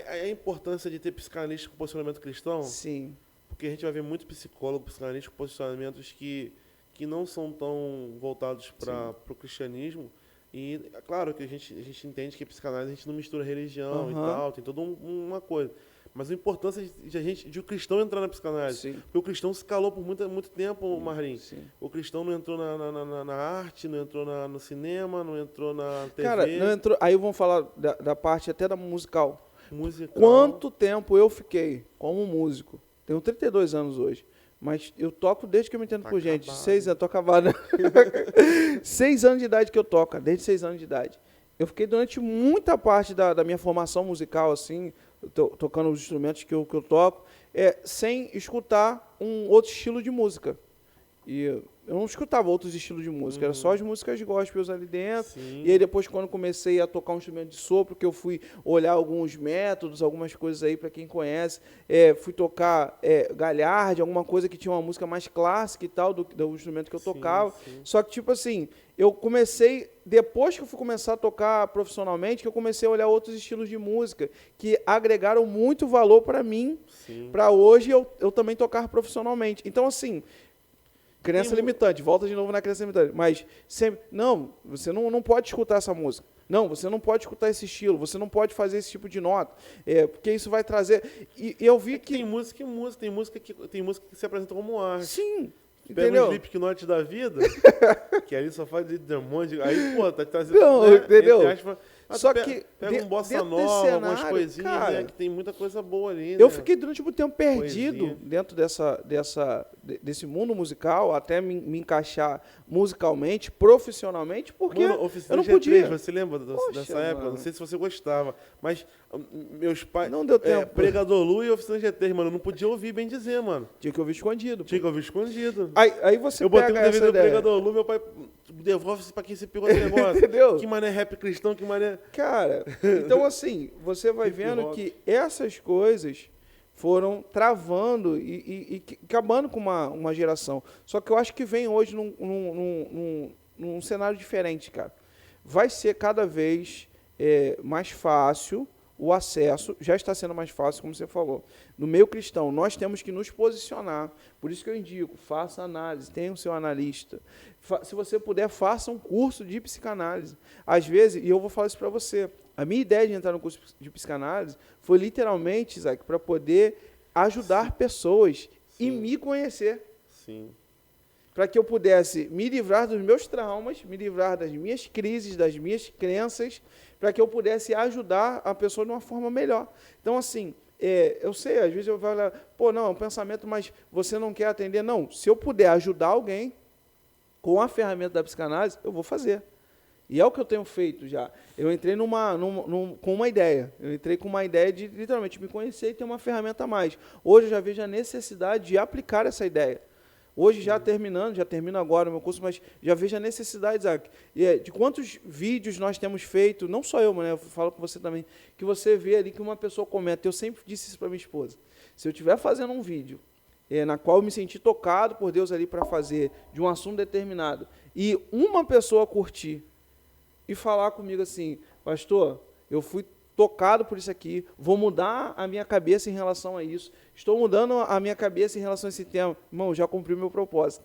A importância de ter psicanalista com posicionamento cristão, Sim. porque a gente vai ver muito psicólogo, psicanalista com posicionamentos que não são tão voltados para o cristianismo. E é claro que a gente entende que psicanálise a gente não mistura religião e tal, tem toda uma coisa. mas a importância de o cristão entrar na psicanálise. Sim. Porque o cristão se calou por muito tempo, Marlin. Sim. O cristão não entrou na arte, não entrou no cinema, não entrou na TV. Cara, não entrou. Aí vamos falar da parte até da musical. Musical. Quanto tempo eu fiquei como músico? Tenho 32 anos hoje. Mas eu toco desde que eu me entendo por gente. Acabado. 6 anos, tô acabado. 6 anos de idade que eu toco, desde 6 anos de idade. Eu fiquei durante muita parte da minha formação musical, assim, tocando os instrumentos que eu toco, sem escutar um outro estilo de música. E eu não escutava outros estilos de música, era só as músicas gospels ali dentro. Sim. E aí depois, quando comecei a tocar um instrumento de sopro, que eu fui olhar alguns métodos, algumas coisas aí para quem conhece, fui tocar Galhardi, alguma coisa que tinha uma música mais clássica e tal, do instrumento que eu tocava. Sim. Só que, tipo assim, eu comecei, depois que eu fui começar a tocar profissionalmente, que eu comecei a olhar outros estilos de música, que agregaram muito valor para mim, para hoje eu também tocar profissionalmente. Então, assim, crença limitante, volta de novo na crença limitante. Mas sempre, não, você não pode escutar essa música. Não, você não pode escutar esse estilo, você não pode fazer esse tipo de nota, porque isso vai trazer. E eu vi que. Tem música e música, tem música que se apresenta como arte. Sim. Pega Entendeu? um Slipknot da vida, que ali só faz de demônio. Aí, pô, tá trazendo. Não, né, entendeu? Aspas, Só que pega um bossa dentro desse nova, algumas cenário, coisinhas, cara, né, que tem muita coisa boa ali. Eu né? fiquei durante muito tempo perdido Poesia. dentro desse mundo musical, até me encaixar musicalmente, profissionalmente, porque Mano, eu Oficina não G3, podia. você lembra Poxa, dessa época? mano. Não sei se você gostava, mas meus pais... Não deu tempo. Pregador Lu e Oficina G3, mano, eu não podia ouvir bem dizer, mano. Tinha que ouvir escondido. Tinha que ouvir escondido. Aí você Eu botei um pega DVD essa do ideia. Pregador Lu, meu pai devolve isso pra quem você pegou esse negócio. Entendeu? Que mané rap cristão, que mané... Cara, então assim, você vai Hip vendo hop. que essas coisas foram travando e acabando com uma geração. Só que eu acho que vem hoje num cenário diferente, cara. Vai ser cada vez mais fácil o acesso, já está sendo mais fácil, como você falou. No meio cristão, nós temos que nos posicionar. Por isso que eu indico, faça análise, tenha o seu analista. Se você puder, faça um curso de psicanálise. Às vezes, e eu vou falar isso para você, a minha ideia de entrar no curso de psicanálise foi literalmente, Isaac, para poder ajudar pessoas e me conhecer. Sim. Para que eu pudesse me livrar dos meus traumas, me livrar das minhas crises, das minhas crenças, para que eu pudesse ajudar a pessoa de uma forma melhor. Então, assim, eu sei, às vezes eu vou falar, pô, não, é um pensamento, mas você não quer atender. Não, se eu puder ajudar alguém com a ferramenta da psicanálise, eu vou fazer. E é o que eu tenho feito já. Eu entrei com uma ideia. Eu entrei com uma ideia de, literalmente, me conhecer e ter uma ferramenta a mais. Hoje eu já vejo a necessidade de aplicar essa ideia. Hoje, já termino agora o meu curso, mas já vejo a necessidade, Isaac, de quantos vídeos nós temos feito, não só eu, mas eu falo com você também, que você vê ali que uma pessoa comenta. Eu sempre disse isso para minha esposa. Se eu estiver fazendo um vídeo na qual eu me senti tocado por Deus ali para fazer, de um assunto determinado, e uma pessoa curtir e falar comigo assim, pastor, eu fui tocado por isso aqui, vou mudar a minha cabeça em relação a isso, estou mudando a minha cabeça em relação a esse tema, irmão, já cumpri o meu propósito.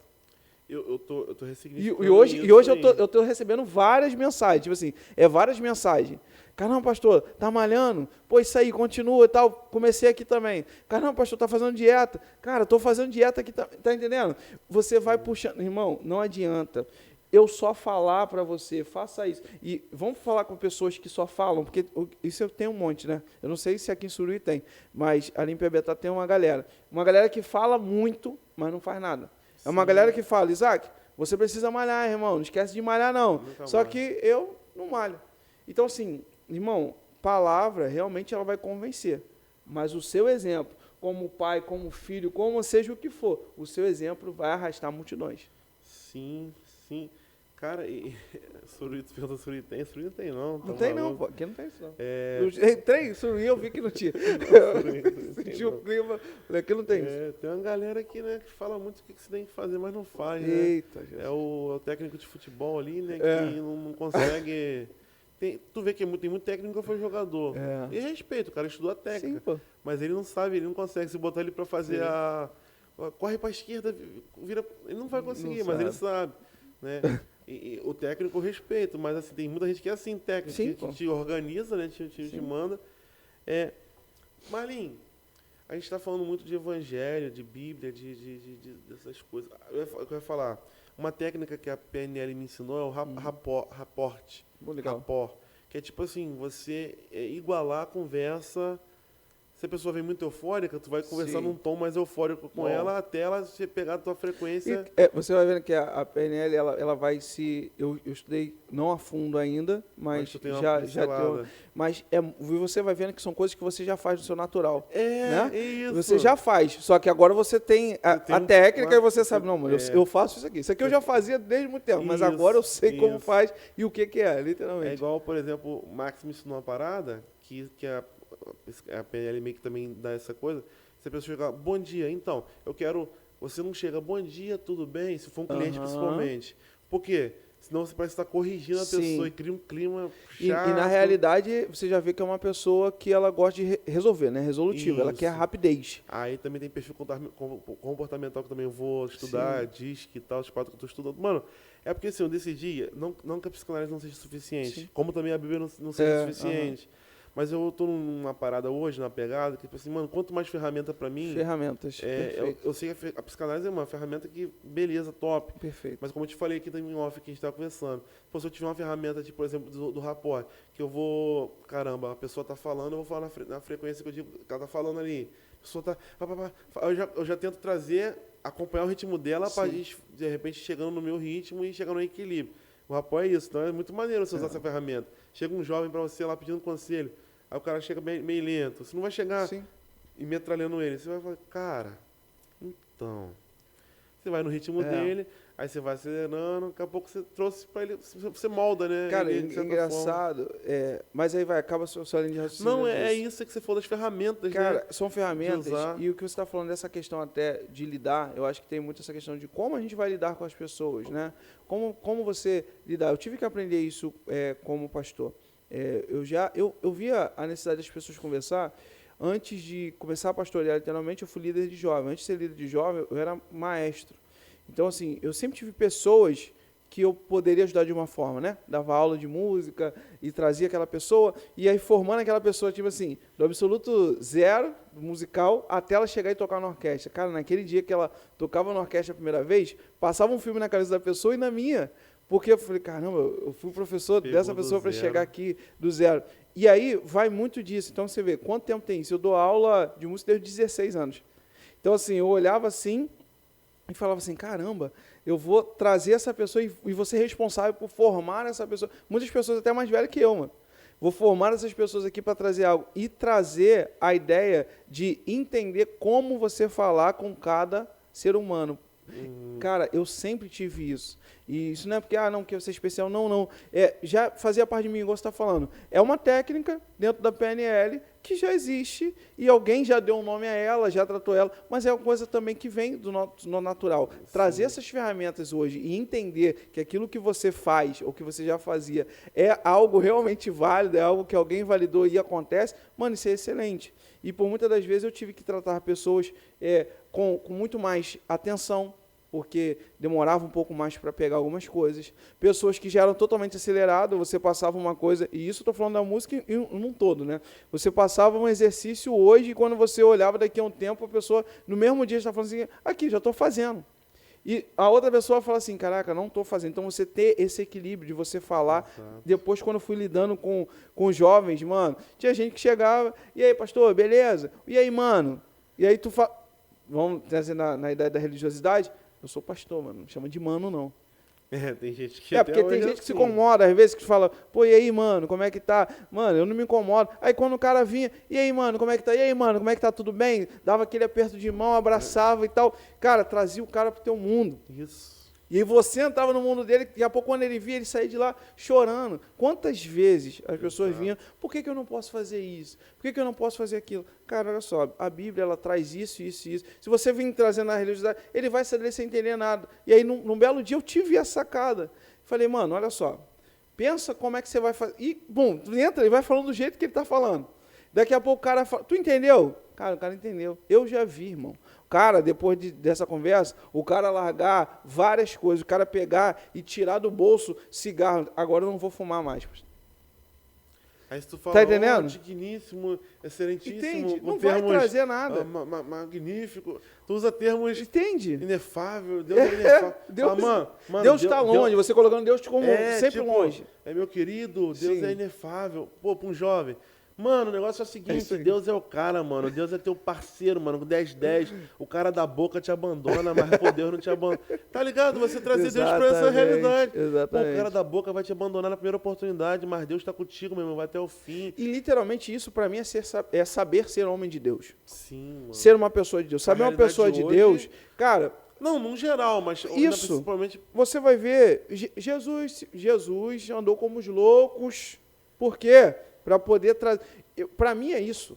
Eu tô E ressignificando hoje isso eu tô recebendo várias mensagens, tipo assim, várias mensagens. Caramba, pastor, tá malhando? Pô, isso aí, continua e tal. Comecei aqui também. Caramba, pastor, tá fazendo dieta? Cara, tô fazendo dieta aqui, tá entendendo? Você vai puxando, irmão, não adianta eu só falar para você, faça isso. E vamos falar com pessoas que só falam, porque isso eu tenho um monte, né? Eu não sei se aqui em Suruí tem, mas ali em Piabetá tem uma galera. Uma galera que fala muito, mas não faz nada. É uma galera que fala, Isaac, você precisa malhar, irmão, não esquece de malhar, não. Só que eu não malho. Então, assim, irmão, palavra realmente ela vai convencer. Mas o seu exemplo, como pai, como filho, como seja o que for, o seu exemplo vai arrastar multidões. Sim. Cara, Suruí, tu pergunta Suruí tem? Suruí não tem, não. Não tem, não, pô. Aqui não tem isso, não. Eu entrei em Suruí, eu vi que não tinha. Senti o clima, aqui não tem isso. Tem uma galera aqui, né, que fala muito o que você tem que fazer, mas não faz, né? Eita, Jesus. É o técnico de futebol ali, né, que não consegue... tu vê que tem muito técnico que foi jogador. E respeito, o cara estudou a técnica. Sim, pô. Mas ele não sabe, ele não consegue. Se botar ele pra fazer corre pra esquerda, vira... Ele não vai conseguir, mas ele sabe, né? E o técnico eu respeito, mas assim, tem muita gente que é assim, técnico, que te organiza, né? Te manda. Marlin, A gente está falando muito de evangelho, de Bíblia, dessas coisas. Eu ia falar, uma técnica que a PNL me ensinou é o rapport. Legal. Rapport. Que é tipo assim, você igualar a conversa. Se a pessoa vem muito eufórica, tu vai conversar num tom mais eufórico com ela até ela pegar a tua frequência. Você vai vendo que a PNL, ela vai se... Eu estudei não a fundo ainda, mas você vai vendo que são coisas que você já faz no seu natural. Né? É isso. Você já faz, só que agora você tem a técnica e você sabe, não, mano, eu faço isso aqui. Isso aqui eu já fazia desde muito tempo, mas agora eu sei como faz e o que é, literalmente. É igual, por exemplo, o Max me ensinou uma parada que a PNL meio que também dá essa coisa. Se a pessoa chegar, bom dia, então, eu quero... Você não chega, bom dia, tudo bem? Se for um cliente, principalmente. Por quê? Senão você parece estar corrigindo a pessoa e cria um clima chato. E na realidade, você já vê que é uma pessoa que ela gosta de resolver, né? Resolutiva. Ela quer rapidez. Aí também tem perfil comportamental que eu também vou estudar, DISC e tal, os quatro que eu estou estudando. Mano, é porque assim, eu decidi, não que a psicanálise não seja suficiente, como também a Bíblia não seja suficiente. Mas eu tô numa parada hoje, na pegada, que tipo assim, mano, quanto mais ferramenta pra mim... Ferramentas, eu sei que a psicanálise é uma ferramenta que, beleza, top. Perfeito. Mas como eu te falei aqui também em off, que a gente tava conversando, pô, se eu tiver uma ferramenta, tipo, por exemplo, do rapport, que eu vou... Caramba, a pessoa tá falando, eu vou falar na frequência que eu digo que ela tá falando ali. A pessoa tá... Eu já tento trazer, acompanhar o ritmo dela pra gente, de repente, chegando no meu ritmo e chegar no equilíbrio. O rapport é isso, então é muito maneiro você usar essa ferramenta. Chega um jovem pra você lá pedindo conselho, aí o cara chega meio lento. Você não vai chegar e metralhando ele. Você vai falar, cara, então... Você vai no ritmo dele, aí você vai acelerando, daqui a pouco você trouxe pra ele, você molda, né? Cara, engraçado, mas aí acaba a sua linha de raciocínio. Não, é isso que você falou das ferramentas, cara, né? São ferramentas, e o que você está falando dessa questão até de lidar, eu acho que tem muito essa questão de como a gente vai lidar com as pessoas, né? Como você lidar. Eu tive que aprender isso como pastor. Eu via a necessidade das pessoas conversar. Antes de começar a pastorear, literalmente, eu fui líder de jovem. Antes de ser líder de jovem, eu era maestro. Então, assim, eu sempre tive pessoas que eu poderia ajudar de uma forma, né? Dava aula de música e trazia aquela pessoa, e aí formando aquela pessoa, tipo assim, do absoluto zero musical até ela chegar e tocar na orquestra. Cara, naquele dia que ela tocava na orquestra a primeira vez, passava um filme na cabeça da pessoa e na minha. Porque eu falei, caramba, eu fui professor dessa pessoa para chegar aqui do zero. E aí vai muito disso. Então você vê, quanto tempo tem isso? Eu dou aula de música desde 16 anos. Então assim, eu olhava assim e falava assim, caramba, eu vou trazer essa pessoa e vou ser responsável por formar essa pessoa. Muitas pessoas até mais velhas que eu, mano. Vou formar essas pessoas aqui para trazer algo. E trazer a ideia de entender como você falar com cada ser humano. Cara, eu sempre tive isso. E isso não é porque, não, que eu ser especial, não. Já fazia parte de mim, igual você está falando. É uma técnica dentro da PNL que já existe e alguém já deu um nome a ela, já tratou ela, mas é uma coisa também que vem do natural. Sim. Trazer essas ferramentas hoje e entender que aquilo que você faz ou que você já fazia é algo realmente válido, é algo que alguém validou e acontece, mano, isso é excelente. E por muitas das vezes eu tive que tratar pessoas com muito mais atenção, porque demorava um pouco mais para pegar algumas coisas. Pessoas que já eram totalmente aceleradas, você passava uma coisa, e isso eu estou falando da música num todo, né? Você passava um exercício hoje, e quando você olhava daqui a um tempo, a pessoa, no mesmo dia, está falando assim, aqui, já estou fazendo. E a outra pessoa fala assim, caraca, não estou fazendo. Então, você ter esse equilíbrio de você falar. Exato. Depois, quando eu fui lidando com jovens, mano, tinha gente que chegava, e aí, pastor, beleza? E aí, mano? E aí tu fala, vamos trazer na ideia da religiosidade, eu sou pastor, mano, não chama de mano, não. Tem gente que porque tem gente que se incomoda, às vezes, que fala, pô, e aí, mano, como é que tá? Mano, eu não me incomodo. Aí quando o cara vinha, e aí, mano, como é que tá? E aí, mano, como é que tá? Tudo bem? Dava aquele aperto de mão, abraçava e tal. Cara, trazia o cara pro teu mundo. Isso. E aí você entrava no mundo dele, daqui a pouco quando ele via, ele saía de lá chorando. Quantas vezes as pessoas vinham, por que eu não posso fazer isso? Por que eu não posso fazer aquilo? Cara, olha só, a Bíblia, ela traz isso. Se você vir trazendo a religiosidade, ele vai saber sem entender nada. E aí, num belo dia, eu tive essa sacada. Falei, mano, olha só, pensa como é que você vai fazer. E, bum, tu entra e vai falando do jeito que ele está falando. Daqui a pouco o cara fala, tu entendeu? Cara, o cara entendeu. Eu já vi, irmão. Cara, depois dessa conversa, o cara largar várias coisas, o cara pegar e tirar do bolso cigarro. Agora eu não vou fumar mais. Aí se tu fala, Tá entendendo? digníssimo, excelentíssimo, Entende? Não termos, vai trazer nada. Magnífico. Tu usa termos Entende? inefável, Deus é inefável. Deus está longe, você colocando Deus como sempre tipo, longe. É meu querido, Deus Sim. é inefável. Pô, pra um jovem. Mano, o negócio é o seguinte, Deus é o cara, mano. Deus é teu parceiro, mano. Com 10-10, o cara da boca te abandona, mas pô, Deus não te abandona. Tá ligado? Você trazer Deus pra essa realidade. Exatamente. Pô, o cara da boca vai te abandonar na primeira oportunidade, mas Deus tá contigo, meu irmão, vai até o fim. E literalmente isso pra mim é saber ser homem de Deus. Sim, mano. Ser uma pessoa de Deus. Saber uma pessoa de Deus, cara... Não, num geral, mas isso, principalmente... Você vai ver, Jesus andou como os loucos. Por quê? Para poder trazer... Para mim é isso.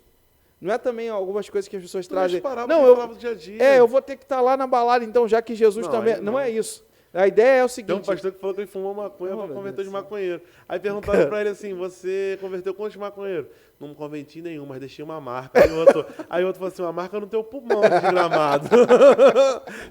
Não é também algumas coisas que as pessoas trazem... Não, eu dia a dia. Eu vou ter que estar lá na balada, então, já que Jesus também... Não é isso. A ideia é o seguinte... Tem um pastor que falou que ele fumou maconha para converter de maconheiro. Aí perguntaram para ele assim, você converteu quantos maconheiros? Não converti nenhum, mas deixei uma marca. Aí outro falou assim, uma marca no teu pulmão, desgramado.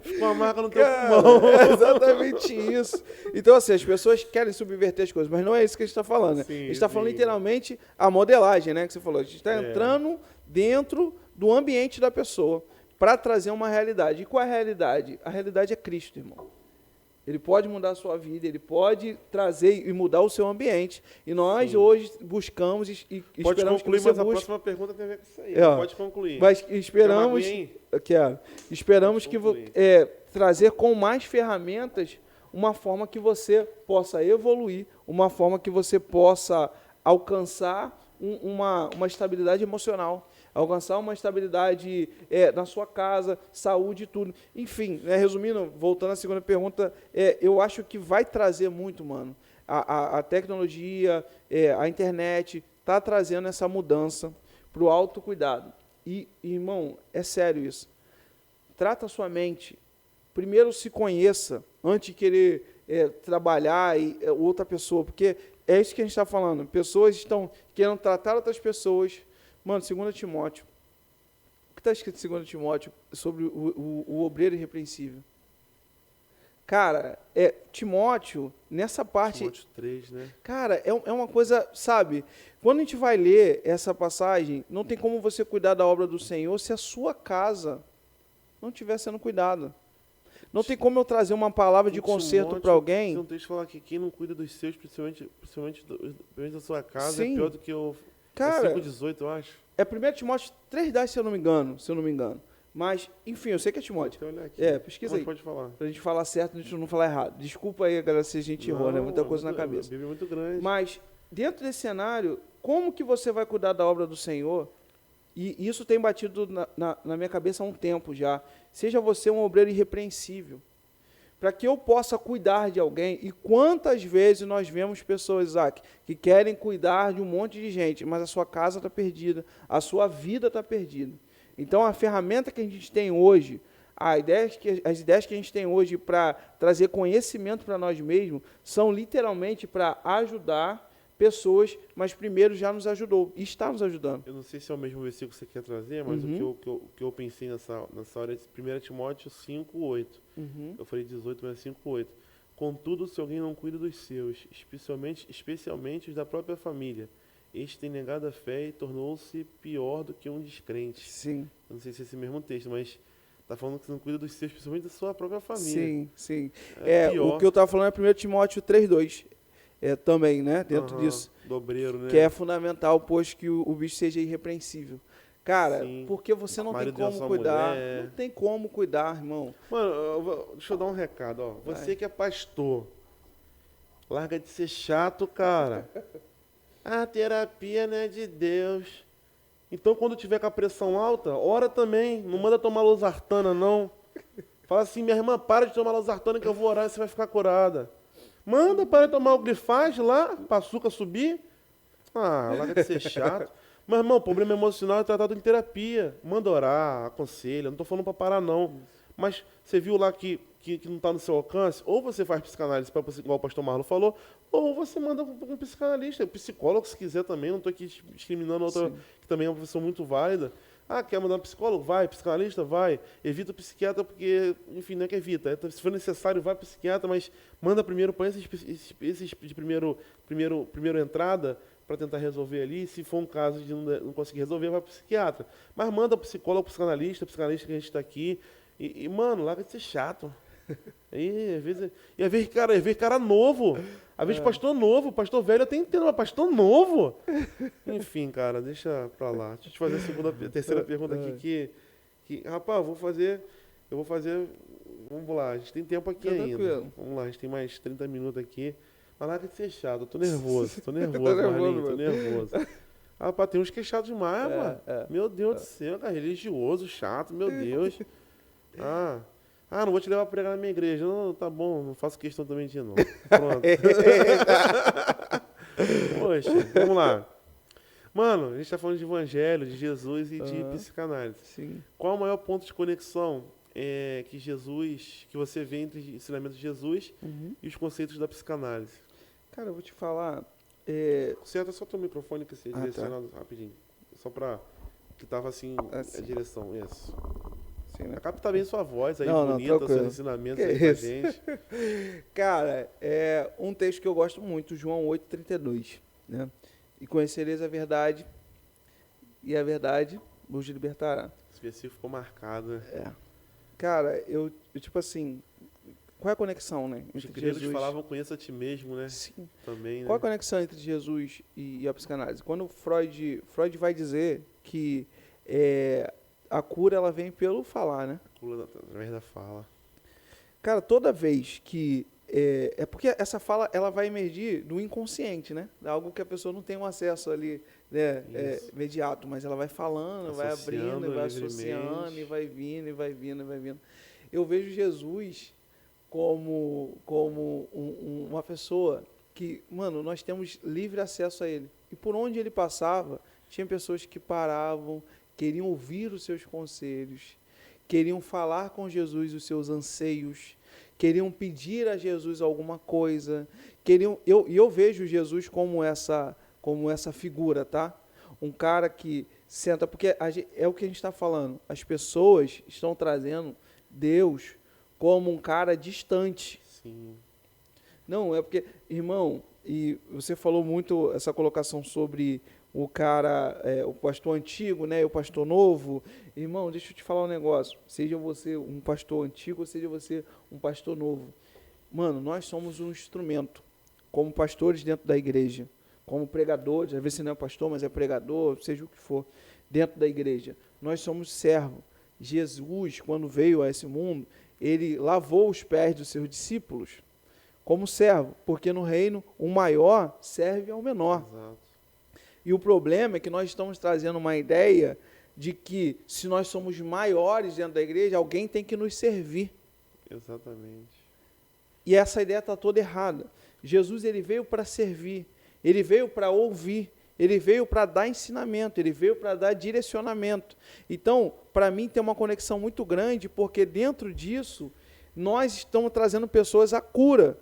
Ficou uma marca no teu pulmão. É exatamente isso. Então, assim, as pessoas querem subverter as coisas, mas não é isso que a gente está falando, né? Sim, a gente está falando literalmente a modelagem, né? Que você falou. A gente está entrando dentro do ambiente da pessoa para trazer uma realidade. E qual é a realidade? A realidade é Cristo, irmão. Ele pode mudar a sua vida, ele pode trazer e mudar o seu ambiente. E nós hoje buscamos e pode esperamos concluir, que você mas busque. a próxima pergunta tem a ver com isso aí. Pode concluir. Mas esperamos que trazer com mais ferramentas uma forma que você possa evoluir, uma forma que você possa alcançar uma estabilidade emocional, alcançar uma estabilidade na sua casa, saúde e tudo. Enfim, resumindo, voltando à segunda pergunta, eu acho que vai trazer muito, mano. A tecnologia, a internet, está trazendo essa mudança para o autocuidado. E, irmão, é sério isso. Trata a sua mente. Primeiro se conheça, antes de querer trabalhar outra pessoa, porque é isso que a gente está falando. Pessoas estão querendo tratar outras pessoas. Mano, 2 Timóteo. O que está escrito em 2 Timóteo sobre o obreiro irrepreensível? Cara, Timóteo, nessa parte... Timóteo 3, né? Cara, é uma coisa, sabe? Quando a gente vai ler essa passagem, não tem como você cuidar da obra do Senhor se a sua casa não estiver sendo cuidada. Não tem como eu trazer uma palavra de conserto para alguém. Tem um texto que fala que quem não cuida dos seus, principalmente da sua casa, Sim. é pior do que o... Cara, 5,18, eu acho. É 1 Timóteo 3,10, se eu não me engano. Mas, enfim, eu sei que é Timóteo. Vou olhar aqui. Pesquisa aí. Pode falar. Pra gente falar certo, a gente não falar errado. Desculpa aí, galera, se a gente errou, né? Muita coisa na cabeça. A Bíblia é muito grande. Mas, dentro desse cenário, como que você vai cuidar da obra do Senhor? E isso tem batido na minha cabeça há um tempo já. Seja você um obreiro irrepreensível. Para que eu possa cuidar de alguém. E quantas vezes nós vemos pessoas, Isaac, que querem cuidar de um monte de gente, mas a sua casa está perdida, a sua vida está perdida. Então, a ferramenta que a gente tem hoje, as ideias que a gente tem hoje para trazer conhecimento para nós mesmos, são literalmente para ajudar pessoas, mas primeiro já nos ajudou, e está nos ajudando. Eu não sei se é o mesmo versículo que você quer trazer, mas o que eu pensei nessa hora é 1 Timóteo 5,8. Eu falei 18, mas 5,8. Contudo, se alguém não cuida dos seus, especialmente os da própria família, este tem negado a fé e tornou-se pior do que um descrente. Sim. Eu não sei se é esse mesmo texto, mas está falando que você não cuida dos seus, especialmente da sua própria família. Sim, sim. Pior. O que eu estava falando é 1 Timóteo 3,2. Também, né? Dentro disso. Do obreiro, né? Que é fundamental, pois que o bicho seja irrepreensível. Cara, Sim. Porque você não tem como cuidar. Mulher. Não tem como cuidar, irmão. Mano, deixa eu dar um recado, ó. Você que é pastor, larga de ser chato, cara. A terapia não é de Deus. Então, quando tiver com a pressão alta, ora também. Não manda tomar losartana, não. Fala assim, minha irmã, para de tomar losartana que eu vou orar e você vai ficar curada. Manda para de tomar o glifage lá, para a açúcar subir. Larga de ser chato. Mas, irmão, problema emocional é tratado em terapia. Manda orar, aconselha. Não estou falando para parar, não. Mas você viu lá que não está no seu alcance? Ou você faz psicanálise, igual o pastor Marlon falou, ou você manda um psicanalista, psicólogo se quiser também. Não estou aqui discriminando outra, que também é uma profissão muito válida. Quer mandar um psicólogo? Vai. Psicanalista? Vai. Evita o psiquiatra porque, enfim, não é que evita. Se for necessário, vai para o psiquiatra, mas manda primeiro, põe esses de primeira entrada, para tentar resolver ali. Se for um caso de não conseguir resolver, vai pro psiquiatra. Mas manda pro psicólogo, pro psicanalista que a gente está aqui. Mano, larga de ser chato. Aí, às vezes cara novo. Às vezes pastor novo, pastor velho, eu até entendo, mas pastor novo. Enfim, cara, deixa pra lá. Deixa eu te fazer a terceira pergunta aqui rapaz, eu vou fazer, vamos lá, a gente tem tempo aqui ainda. Tranquilo. Vamos lá, a gente tem mais 30 minutos aqui. Mas larga de ser chato, eu tô nervoso, nervoso, tô nervoso. Rapaz, tem uns que é chato demais, mano. Meu Deus do céu, cara, religioso, chato, meu Deus. Não vou te levar pra pregar na minha igreja. Não, tá bom, não faço questão também de ir, não. Pronto. Poxa, vamos lá. Mano, a gente tá falando de evangelho, de Jesus e de psicanálise. Sim. Qual é o maior ponto de conexão que você vê entre os ensinamentos de Jesus e os conceitos da psicanálise? Cara, eu vou te falar... Conserta só teu microfone que seja direcionado rapidinho. Só pra... Que tava assim, a direção. Isso. Sim, né? Capta bem sua voz aí, bonita, seus ensinamentos aí pra gente. Cara, é um texto que eu gosto muito, João 8,32, né? E conhecereis a verdade, e a verdade vos libertará. Esse versículo ficou marcado, né? Cara, eu tipo assim, qual é a conexão, né? Os gregos falavam, conheça a ti mesmo, né? Sim. Também, né? Qual é a conexão entre Jesus e a psicanálise? Quando Freud vai dizer que a cura ela vem pelo falar, né? A cura através da fala. Cara, toda vez que... É porque essa fala ela vai emergir do inconsciente, né? Algo que a pessoa não tem um acesso ali, né, imediato, mas ela vai falando, vai abrindo, vai associando, e vai vindo, e vai vindo, e vai vindo. Eu vejo Jesus como uma pessoa que, mano, nós temos livre acesso a ele. E por onde ele passava, tinha pessoas que paravam, queriam ouvir os seus conselhos, queriam falar com Jesus os seus anseios, queriam pedir a Jesus alguma coisa, eu vejo Jesus como essa figura, tá? Um cara que senta, porque é o que a gente está falando, as pessoas estão trazendo Deus como um cara distante. Sim. Não, é porque, irmão, e você falou muito essa colocação sobre o cara, o pastor antigo, né, o pastor novo. Irmão, deixa eu te falar um negócio. Seja você um pastor antigo ou seja você um pastor novo. Mano, nós somos um instrumento, como pastores dentro da igreja, como pregadores, às vezes você não é pastor, mas é pregador, seja o que for, dentro da igreja. Nós somos servos. Jesus, quando veio a esse mundo, ele lavou os pés dos seus discípulos como servo, porque no reino o maior serve ao menor. Exato. E o problema é que nós estamos trazendo uma ideia de que se nós somos maiores dentro da igreja, alguém tem que nos servir. Exatamente. E essa ideia está toda errada. Jesus ele veio para servir, ele veio para ouvir, ele veio para dar ensinamento, ele veio para dar direcionamento. Então, para mim tem uma conexão muito grande, porque dentro disso, nós estamos trazendo pessoas à cura,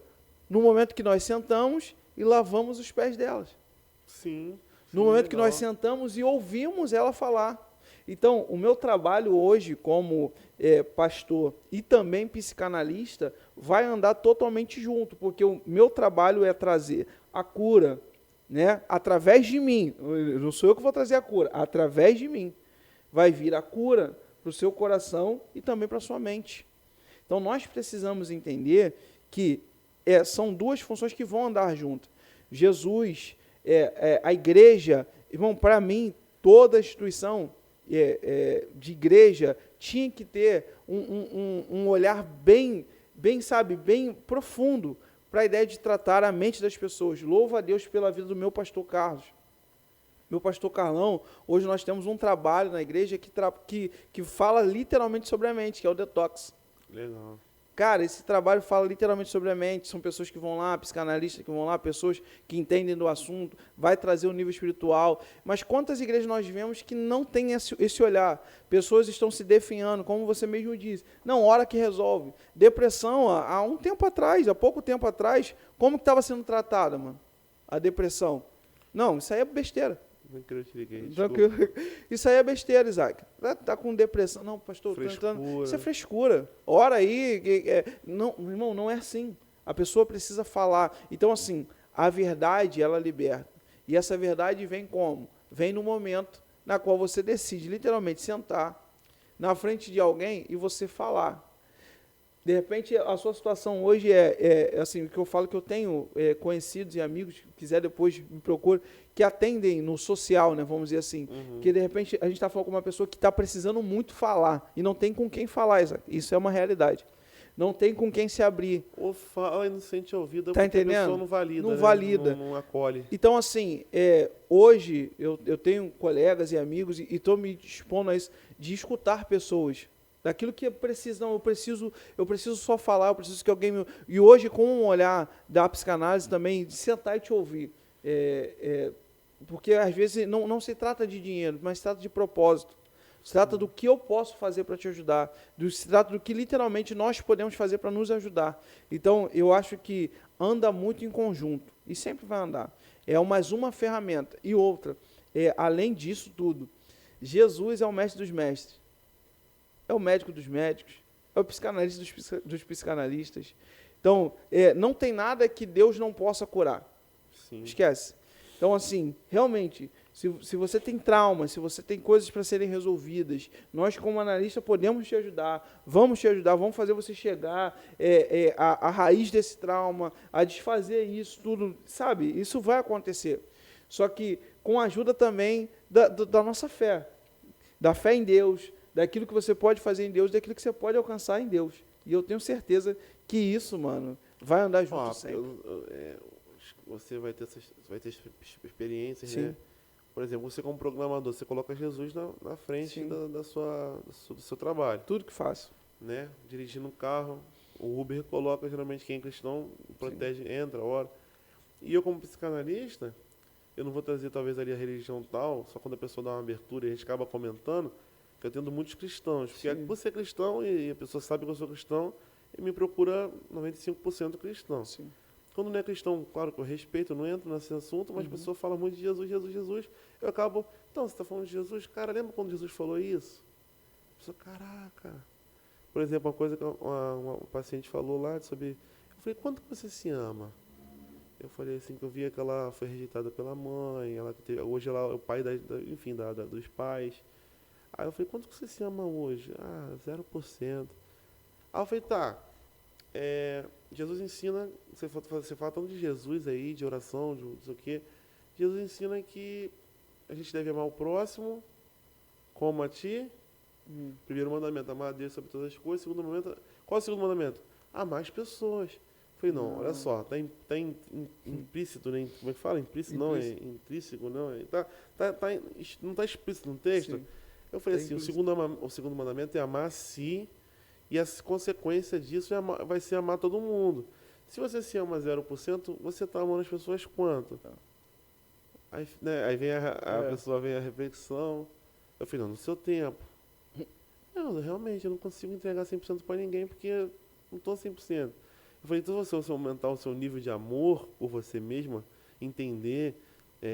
no momento que nós sentamos e lavamos os pés delas. Sim. No momento que nós sentamos e ouvimos ela falar. Então, o meu trabalho hoje como pastor e também psicanalista vai andar totalmente junto, porque o meu trabalho é trazer a cura, né, através de mim. Não sou eu que vou trazer a cura, através de mim. Vai vir a cura para o seu coração e também para a sua mente. Então, nós precisamos entender que são duas funções que vão andar juntas. Jesus... a igreja, irmão, para mim, toda instituição de igreja tinha que ter um olhar bem, sabe, bem profundo para a ideia de tratar a mente das pessoas. Louvo a Deus pela vida do meu pastor Carlos. Meu pastor Carlão, hoje nós temos um trabalho na igreja que fala literalmente sobre a mente, que é o detox. Legal. Cara, esse trabalho fala literalmente sobre a mente, são pessoas que vão lá, psicanalistas que vão lá, pessoas que entendem do assunto, vai trazer o nível espiritual. Mas quantas igrejas nós vemos que não tem esse olhar? Pessoas estão se definhando, como você mesmo disse. Não, hora que resolve. Depressão, há um tempo atrás, há pouco tempo atrás, como que estava sendo tratada, mano? A depressão. Não, isso aí é besteira. Não que eu te liguei, isso aí é besteira, Isaac. Tá com depressão. Não, pastor, isso é frescura. Ora aí. Não, irmão, não é assim. A pessoa precisa falar. Então, assim, a verdade, ela liberta. E essa verdade vem como? Vem no momento na qual você decide literalmente sentar na frente de alguém e você falar. De repente, a sua situação hoje assim, o que eu falo que eu tenho conhecidos e amigos, que quiser depois me procure, que atendem no social, né, vamos dizer assim, que de repente a gente está falando com uma pessoa que está precisando muito falar e não tem com quem falar, Isaac. Isso é uma realidade. Não tem com quem se abrir. Ou fala e não sente ouvido, Tá porque entendendo? a pessoa não valida, Não né? valida. Não acolhe. Então, assim, hoje eu tenho colegas e amigos e estou me dispondo a isso, de escutar pessoas. Daquilo que eu preciso, não, eu preciso só falar, eu preciso que alguém me... E hoje, com um olhar da psicanálise também, de sentar e te ouvir. Porque, às vezes, não se trata de dinheiro, mas se trata de propósito. Se trata do que eu posso fazer para te ajudar. Se trata do que, literalmente, nós podemos fazer para nos ajudar. Então, eu acho que anda muito em conjunto. E sempre vai andar. É mais uma ferramenta. E outra, além disso tudo, Jesus é o mestre dos mestres. É o médico dos médicos, é o psicanalista dos psicanalistas. Então, não tem nada que Deus não possa curar. Sim. Esquece. Então, assim, realmente, se você tem traumas, se você tem coisas para serem resolvidas, nós, como analista, podemos te ajudar, vamos fazer você chegar à raiz desse trauma, a desfazer isso tudo, sabe? Isso vai acontecer. Só que com a ajuda também da nossa fé, da fé em Deus, daquilo que você pode fazer em Deus, daquilo que você pode alcançar em Deus. E eu tenho certeza que isso, mano, vai andar junto sempre. Você vai ter experiências, Sim. né? Por exemplo, você como programador, você coloca Jesus na frente do seu trabalho. Tudo que faço. Né? Dirigindo um carro, o Uber coloca geralmente quem é cristão, protege, sim, entra, ora. E eu como psicanalista, eu não vou trazer talvez ali a religião tal, só quando a pessoa dá uma abertura e a gente acaba comentando, que eu atendo muitos cristãos. Porque você é cristão e a pessoa sabe que eu sou cristão e me procura 95% cristão. Sim. Quando não é cristão, claro que eu respeito, eu não entro nesse assunto, mas a pessoa fala muito de Jesus, Jesus, Jesus. Eu acabo, então, você está falando de Jesus? Cara, lembra quando Jesus falou isso? A pessoa, caraca. Por exemplo, uma coisa que uma paciente falou lá sobre... Eu falei, quanto que você se ama? Eu falei assim, que eu via que ela foi rejeitada pela mãe, hoje ela é o pai dos pais. Aí eu falei, quanto que você se ama hoje? 0%. Aí eu falei, tá, Jesus ensina, você fala tanto de Jesus aí, de oração, de não sei o quê. Jesus ensina que a gente deve amar o próximo como a ti. Primeiro mandamento, amar a Deus sobre todas as coisas. Segundo mandamento, qual é o segundo mandamento? Amar as pessoas. Eu falei, não, olha só, tá implícito, né? Como é que fala? Implícito não, é intrínseco, não. Não está explícito no texto. Sim. Eu falei assim, o segundo mandamento é amar a si, e a consequência disso vai ser amar todo mundo. Se você se ama 0%, você está amando as pessoas quanto? Aí, né, aí vem a pessoa, vem a reflexão. Eu falei, não, no seu tempo. Realmente, eu não consigo entregar 100% para ninguém, porque eu não estou 100%. Eu falei, então se você aumentar o seu nível de amor por você mesma, entender,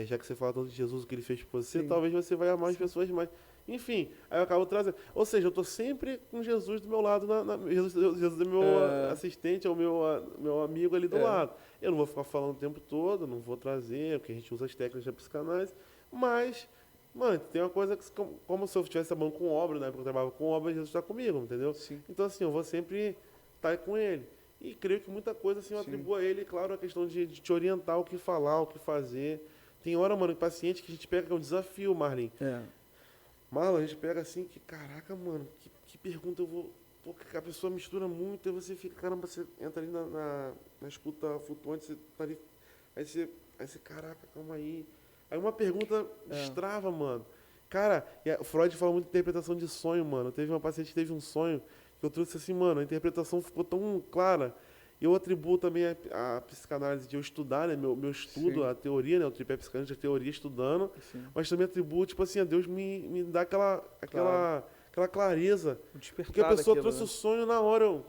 já que você fala tanto de Jesus, o que ele fez por você, sim, talvez você vai amar as pessoas mais. Enfim, aí eu acabo trazendo. Ou seja, eu estou sempre com Jesus do meu lado, Jesus é meu assistente, é o meu amigo ali do lado. Eu não vou ficar falando o tempo todo, não vou trazer, porque a gente usa as técnicas da psicanálise, mas, mano, tem uma coisa que, como se eu estivesse trabalhando com obra, né? Porque eu trabalho com obra, Jesus está comigo, entendeu? Sim. Então, assim, eu vou sempre estar com ele. E creio que muita coisa, assim, eu atribuo a ele, claro, a questão de te orientar o que falar, o que fazer. Tem hora, mano, paciente que a gente pega que é um desafio, Marlin. Marlon, a gente pega assim, que caraca, mano, que pergunta eu vou... Porque a pessoa mistura muito, aí você fica, caramba, você entra ali na escuta flutuante, você tá ali, aí você, caraca, calma aí. Aí uma pergunta destrava, mano. Cara, o Freud fala muito de interpretação de sonho, mano. Teve uma paciente que teve um sonho, que eu trouxe assim, mano, a interpretação ficou tão clara. Eu atribuo também a psicanálise de eu estudar, né, meu estudo, sim, a teoria, né, o tripé psicanálise, a teoria estudando, sim, mas também atribuo, tipo assim, a Deus me dá aquela clareza. Porque a pessoa trouxe, né, o sonho na hora.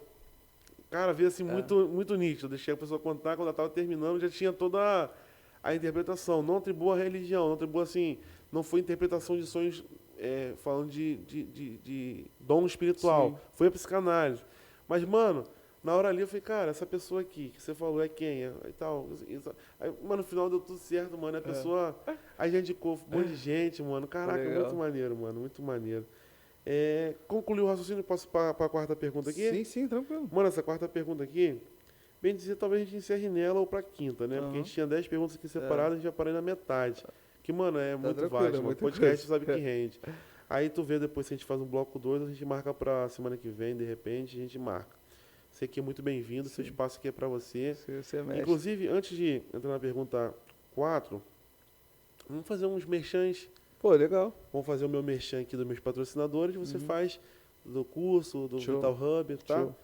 Cara, veio assim muito nítido. Eu deixei a pessoa contar, quando ela estava terminando, já tinha toda a interpretação. Não atribuo a religião, não atribuo assim, não foi interpretação de sonhos falando de dom espiritual. Sim. Foi a psicanálise. Mas, mano, Na hora ali eu falei, cara, essa pessoa aqui que você falou é quem? E tal. Aí, mano, no final deu tudo certo, mano. A pessoa. A gente indicou um monte de gente, mano. Caraca, muito Legal. maneiro, mano. Muito maneiro. Concluiu o raciocínio? Posso ir pra quarta pergunta aqui? Sim, sim, tranquilo. Mano, essa quarta pergunta aqui, bem dizer, talvez a gente encerre nela ou pra quinta, né? Porque a Aham. gente tinha 10 perguntas aqui separadas, a gente já parei na metade. Que, mano, é muito tranquilo, vasto, é mano. muita Podcast coisa. sabe que rende. Aí tu vê depois se a gente faz um bloco 2, a gente marca pra semana que vem, de repente, a gente marca. Você aqui é muito bem-vindo, seu espaço aqui é pra você. Você mexe. Inclusive, antes de entrar na pergunta 4, vamos fazer uns merchans. Pô, legal. Vamos fazer o meu merchan aqui dos meus patrocinadores, você faz do curso, do Show. Vital Hub, tá? Show.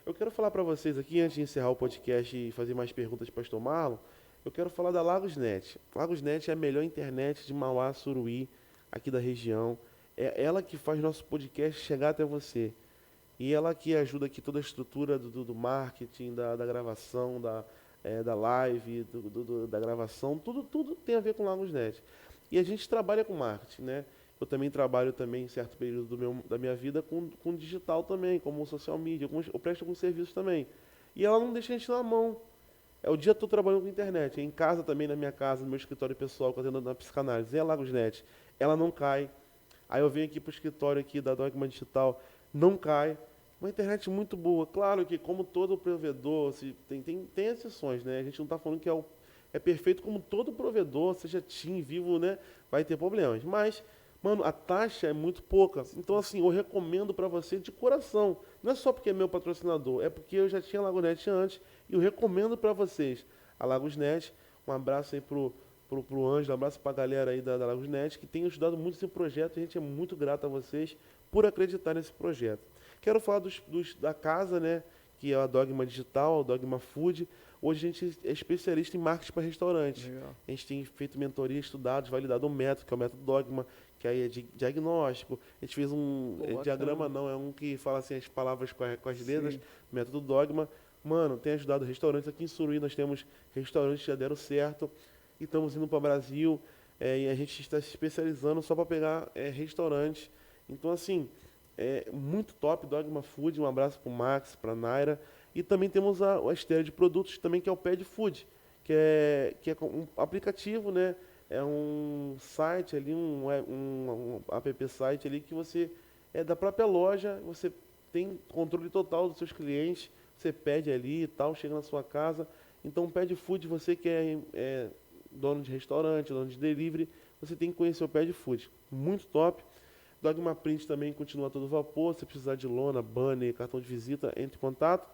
Eu quero falar para vocês aqui, antes de encerrar o podcast e fazer mais perguntas para o Pastor Marlon, eu quero falar da Lagosnet. Lagosnet é a melhor internet de Mauá, Suruí, aqui da região. É ela que faz nosso podcast chegar até você. E ela que ajuda aqui toda a estrutura do marketing, da gravação, da live, da gravação, tudo tem a ver com Lagosnet. E a gente trabalha com marketing, né? Eu também trabalho também em certo período da minha vida com digital também, como social media, eu presto alguns serviços também. E ela não deixa a gente na mão. O dia todo trabalhando com internet. Em casa também, na minha casa, no meu escritório pessoal, que eu atendo na psicanálise, é a Lagosnet. Ela não cai. Aí eu venho aqui para o escritório aqui da Dogma Digital, não cai. Uma internet muito boa. Claro que, como todo provedor, tem exceções, né? A gente não está falando que é perfeito como todo provedor, seja TIM, Vivo, né? Vai ter problemas. Mas, mano, a taxa é muito pouca. Então, assim, eu recomendo para você de coração. Não é só porque é meu patrocinador, é porque eu já tinha a Lagosnet antes e eu recomendo para vocês a Lagosnet. Um abraço aí pro Ângelo, um abraço pra galera aí da Lagosnet, que tem ajudado muito esse projeto. A gente é muito grato a vocês por acreditar nesse projeto. Quero falar da casa, né? Que é a Dogma Digital, a Dogma Food. Hoje a gente é especialista em marketing para restaurantes. Legal. A gente tem feito mentoria, estudado, validado um método, que é o método Dogma, que aí é de diagnóstico. A gente fez diagrama não, é um que fala assim as palavras com as letras, método Dogma. Mano, tem ajudado restaurantes. Aqui em Suruí nós temos restaurantes que já deram certo e estamos indo para o Brasil. E a gente está se especializando só para pegar restaurantes. Então, assim, muito top, Dogma Food. Um abraço para o Max, para a Naira. E também temos a esteira de produtos também, que é o Pad Food, que é um aplicativo, né? É um site ali, um app site ali que você da própria loja, você tem controle total dos seus clientes, você pede ali e tal, chega na sua casa. Então, o Pad Food, você que é dono de restaurante, dono de delivery, você tem que conhecer o Pad Food. Muito top. Dogma Print também continua a todo vapor. Se precisar de lona, banner, cartão de visita, entre em contato.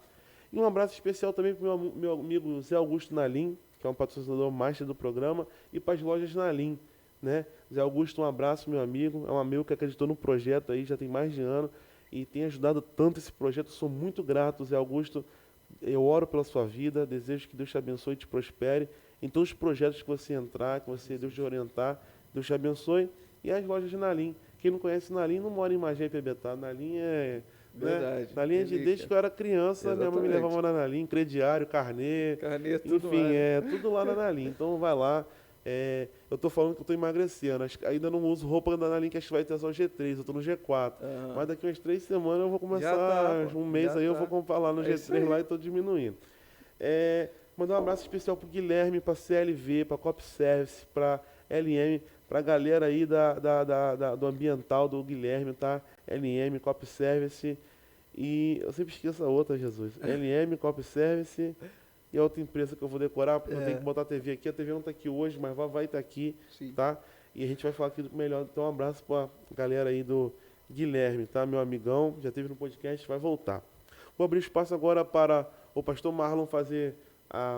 E um abraço especial também para o meu amigo Zé Augusto Nalim, que é um patrocinador master do programa, e para as lojas Nalim, né? Zé Augusto, um abraço, meu amigo. É um amigo que acreditou no projeto aí, já tem mais de ano, e tem ajudado tanto esse projeto. Sou muito grato, Zé Augusto. Eu oro pela sua vida, desejo que Deus te abençoe e te prospere em todos os projetos que você entrar, que Deus te orientar, Deus te abençoe. E as lojas de Nalim. Quem não conhece Nalim não mora em Magé e Pebetá. Nalim é... Verdade. Né? Nalim é desde que eu era criança, minha mãe me levava na Nalim, crediário, carnê, tudo enfim, lá. tudo lá na Nalim. Então vai lá. Eu tô falando que eu tô emagrecendo. Ainda não uso roupa da Nalim, que acho que vai ter só o G3, eu tô no G4. Mas daqui umas 3 semanas eu vou começar, um mês aí eu vou comprar lá no G3 lá e tô diminuindo. Mandar um abraço especial pro Guilherme, pra CLV, pra Cop Service, pra LM, pra galera aí do ambiental do Guilherme, tá? LM, Cop Service e eu sempre esqueço a outra, Jesus. LM, Cop Service e a outra empresa que eu vou decorar, porque eu tenho que botar a TV aqui. A TV não tá aqui hoje, mas vai estar aqui, tá? E a gente vai falar aqui do melhor. Então um abraço pra galera aí do Guilherme, tá? Meu amigão, já esteve no podcast, vai voltar. Vou abrir espaço agora para o pastor Marlon fazer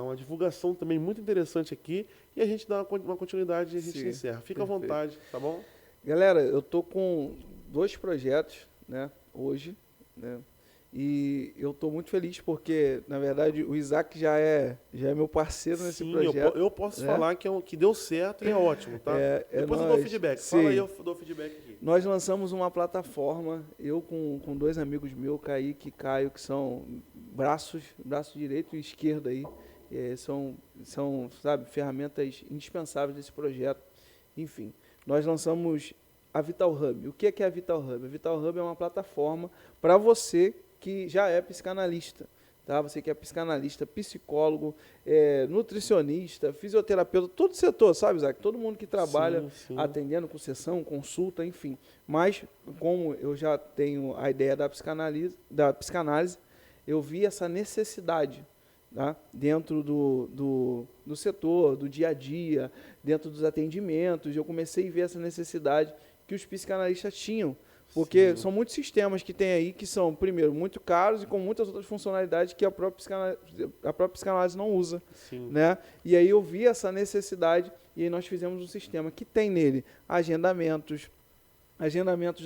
uma divulgação também muito interessante aqui e a gente dá uma continuidade e a gente encerra. Fica à vontade, tá bom? Galera, eu tô com 2 projetos, né, hoje, né, e eu tô muito feliz porque, na verdade, o Isaac já é meu parceiro nesse projeto. Eu posso falar que deu certo e é ótimo, tá? Depois eu dou feedback. Fala aí, eu dou feedback aqui. Nós lançamos uma plataforma, eu com 2 amigos meus, Kaique e Caio, que são braço direito e esquerdo aí, são, sabe, ferramentas indispensáveis desse projeto. Enfim, nós lançamos a Vital Hub. O que é a Vital Hub? A Vital Hub é uma plataforma para você que já é psicanalista, tá? Você que é psicanalista, psicólogo, nutricionista, fisioterapeuta, todo setor, sabe, Isaac? Todo mundo que trabalha atendendo com sessão, consulta, enfim. Mas, como eu já tenho a ideia da psicanálise, eu vi essa necessidade, tá? Dentro do setor, do dia a dia, dentro dos atendimentos, eu comecei a ver essa necessidade que os psicanalistas tinham, porque são muitos sistemas que tem aí que são, primeiro, muito caros e com muitas outras funcionalidades que a própria psicanálise não usa, né? E aí eu vi essa necessidade e aí nós fizemos um sistema que tem nele agendamentos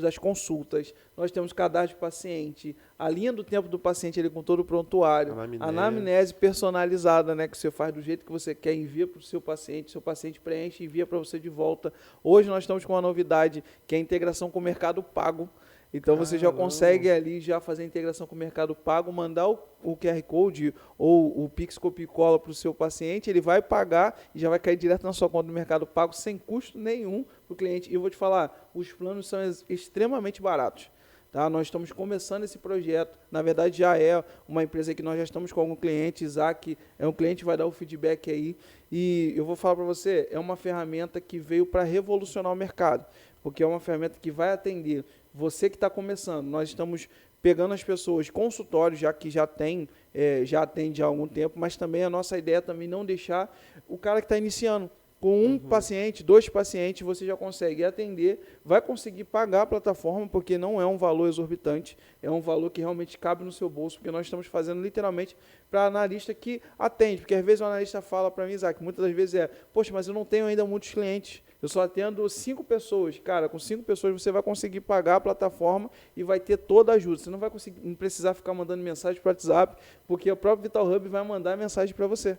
das consultas, nós temos cadastro de paciente, a linha do tempo do paciente ele com todo o prontuário, anamnese personalizada, né, que você faz do jeito que você quer, envia para o seu paciente preenche e envia para você de volta. Hoje nós estamos com uma novidade, que é a integração com o Mercado Pago. Então você já consegue ali já fazer a integração com o Mercado Pago, mandar o QR Code ou o Pix Copia e Cola para o seu paciente, ele vai pagar e já vai cair direto na sua conta do Mercado Pago sem custo nenhum para o cliente. E eu vou te falar, os planos são extremamente baratos. Tá? Nós estamos começando esse projeto, na verdade já é uma empresa que nós já estamos com algum cliente, Isaac é um cliente que vai dar o feedback aí, e eu vou falar para você, é uma ferramenta que veio para revolucionar o mercado, porque é uma ferramenta que vai atender você que está começando. Nós estamos pegando as pessoas, consultórios, já que já atende há algum tempo, mas também a nossa ideia é também não deixar o cara que está iniciando. Com um paciente, 2 pacientes, você já consegue atender, vai conseguir pagar a plataforma, porque não é um valor exorbitante, é um valor que realmente cabe no seu bolso, porque nós estamos fazendo literalmente para analista que atende, porque às vezes o analista fala para mim, Isaac, muitas das vezes poxa, mas eu não tenho ainda muitos clientes, eu só atendo 5 pessoas. Cara, com 5 pessoas você vai conseguir pagar a plataforma e vai ter toda a ajuda. Você não vai não precisar ficar mandando mensagem para o WhatsApp, porque o próprio Vital Hub vai mandar mensagem para você.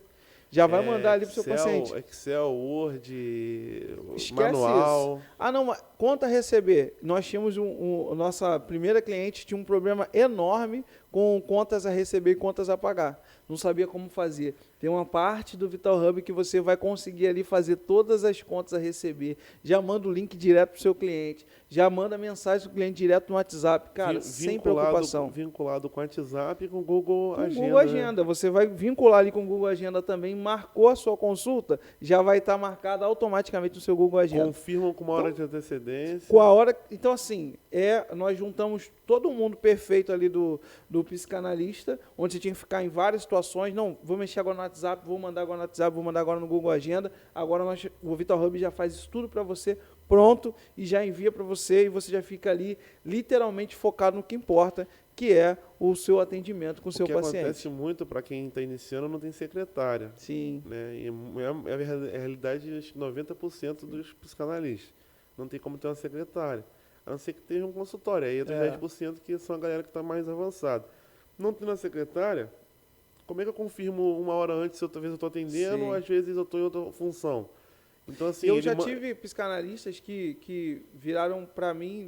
Já vai mandar ali para o seu paciente. Excel, Word, Esquece manual. Isso. Não, conta a receber. Nós tínhamos nossa primeira cliente tinha um problema enorme com contas a receber e contas a pagar. Não sabia como fazer. Tem uma parte do Vital Hub que você vai conseguir ali fazer todas as contas a receber. Já manda o link direto para o seu cliente. Já manda mensagem para o cliente direto no WhatsApp. Cara, sem preocupação. Vinculado com o WhatsApp e com o Google Agenda. Google Agenda. Você vai vincular ali com o Google Agenda também. Marcou a sua consulta, já vai estar marcada automaticamente no seu Google Agenda. Confirmam com uma hora de antecedência. Com a hora. Então, assim, nós juntamos todo mundo perfeito ali do psicanalista, onde você tinha que ficar em várias situações. Não, vou mexer agora no WhatsApp, vou mandar agora no WhatsApp, vou mandar agora no Google Agenda. Agora o Vital Hub já faz isso tudo para você, pronto, e já envia para você, e você já fica ali literalmente focado no que importa, que é o seu atendimento com o seu paciente. O que acontece muito para quem está iniciando não tem secretária. Sim. Né? E é a realidade de 90% dos psicanalistas. Não tem como ter uma secretária. A não ser que tenha um consultório. Aí outros 10% que são a galera que está mais avançada. Não tendo uma secretária, como é que eu confirmo uma hora antes se talvez eu estou atendendo ou às vezes eu estou em outra função? Então, assim, eu já tive psicanalistas que viraram para mim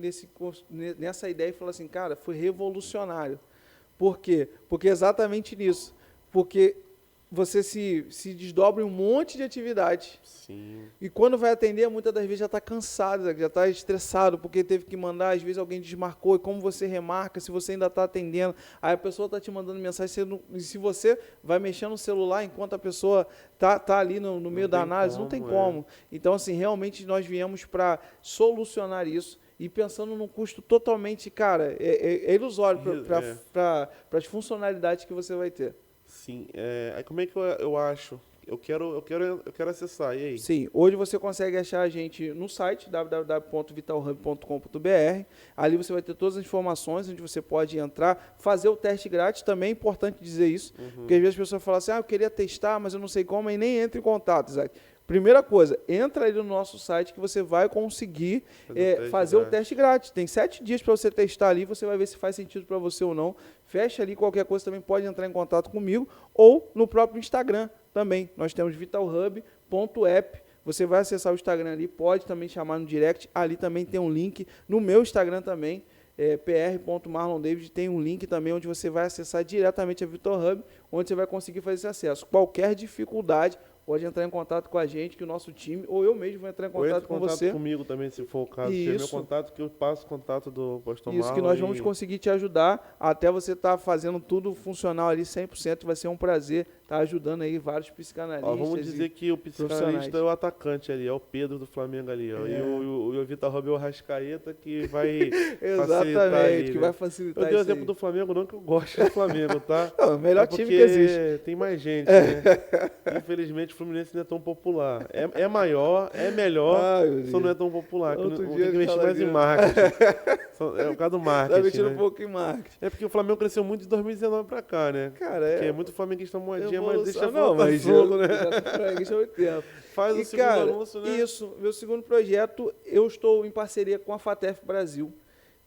nessa ideia e falaram assim, cara, foi revolucionário. Por quê? Porque exatamente nisso. Porque você se desdobra em um monte de atividade. Sim. E quando vai atender, muitas das vezes já está cansado, já está estressado, porque teve que mandar, às vezes alguém desmarcou, e como você remarca, se você ainda está atendendo, aí a pessoa está te mandando mensagem, e se você vai mexendo no celular enquanto a pessoa está ali no meio da análise, não tem como. Então, assim, realmente nós viemos para solucionar isso, e pensando num custo totalmente, cara, é ilusório para as funcionalidades que você vai ter. Sim. Aí como é que eu acho? Eu quero acessar, e aí? Sim, hoje você consegue achar a gente no site www.vitalhub.com.br. Ali você vai ter todas as informações, onde você pode entrar, fazer o teste grátis, também é importante dizer isso, porque às vezes as pessoas falam assim, eu queria testar, mas eu não sei como, e nem entra em contato, Isaac. Primeira coisa, entra aí no nosso site que você vai conseguir fazer o teste grátis. Tem 7 dias para você testar ali, você vai ver se faz sentido para você ou não. Fecha ali, qualquer coisa também pode entrar em contato comigo ou no próprio Instagram também. Nós temos vitalhub.app. Você vai acessar o Instagram ali, pode também chamar no direct. Ali também tem um link. No meu Instagram também, pr.marlondavid, tem um link também onde você vai acessar diretamente a Vital Hub, onde você vai conseguir fazer esse acesso. Qualquer dificuldade, pode entrar em contato com a gente, que o nosso time, ou eu mesmo vou entrar em Ou entra contato em com contato você. comigo também, se for o caso. Tem meu Isso. contato, que eu passo o contato do Pastor Isso, que Marlon nós vamos conseguir te ajudar até você estar fazendo tudo funcional ali 100%. Vai ser um prazer estar ajudando aí vários psicanalistas. Ó, vamos dizer que o psicanalista é o atacante ali, é o Pedro do Flamengo ali, ó. E o Vitor Roque é o Rascaeta que vai facilitar ali, que né? vai facilitar Eu dei o isso exemplo aí. do Flamengo, não que eu gosto do Flamengo, tá? Não, o melhor É time porque que existe. tem mais gente, né? Infelizmente o Fluminense não é tão popular. É maior, é melhor, Ai, meu só não é Deus. tão popular. Que Outro não, dia tem que ele investir fala mais em que- marketing. É por causa do Tá marketing, mexendo né? um pouco em marketing. É porque o Flamengo cresceu muito de 2019 pra cá, né? Cara, Porque é muito flamenguista modinha, mas deixa evolução. pra Não, outro mas assunto, né? já tô flamenguista há muito tempo. Faz o E, segundo cara, anúncio, né? isso, meu segundo projeto, eu estou em parceria com a FATEF Brasil,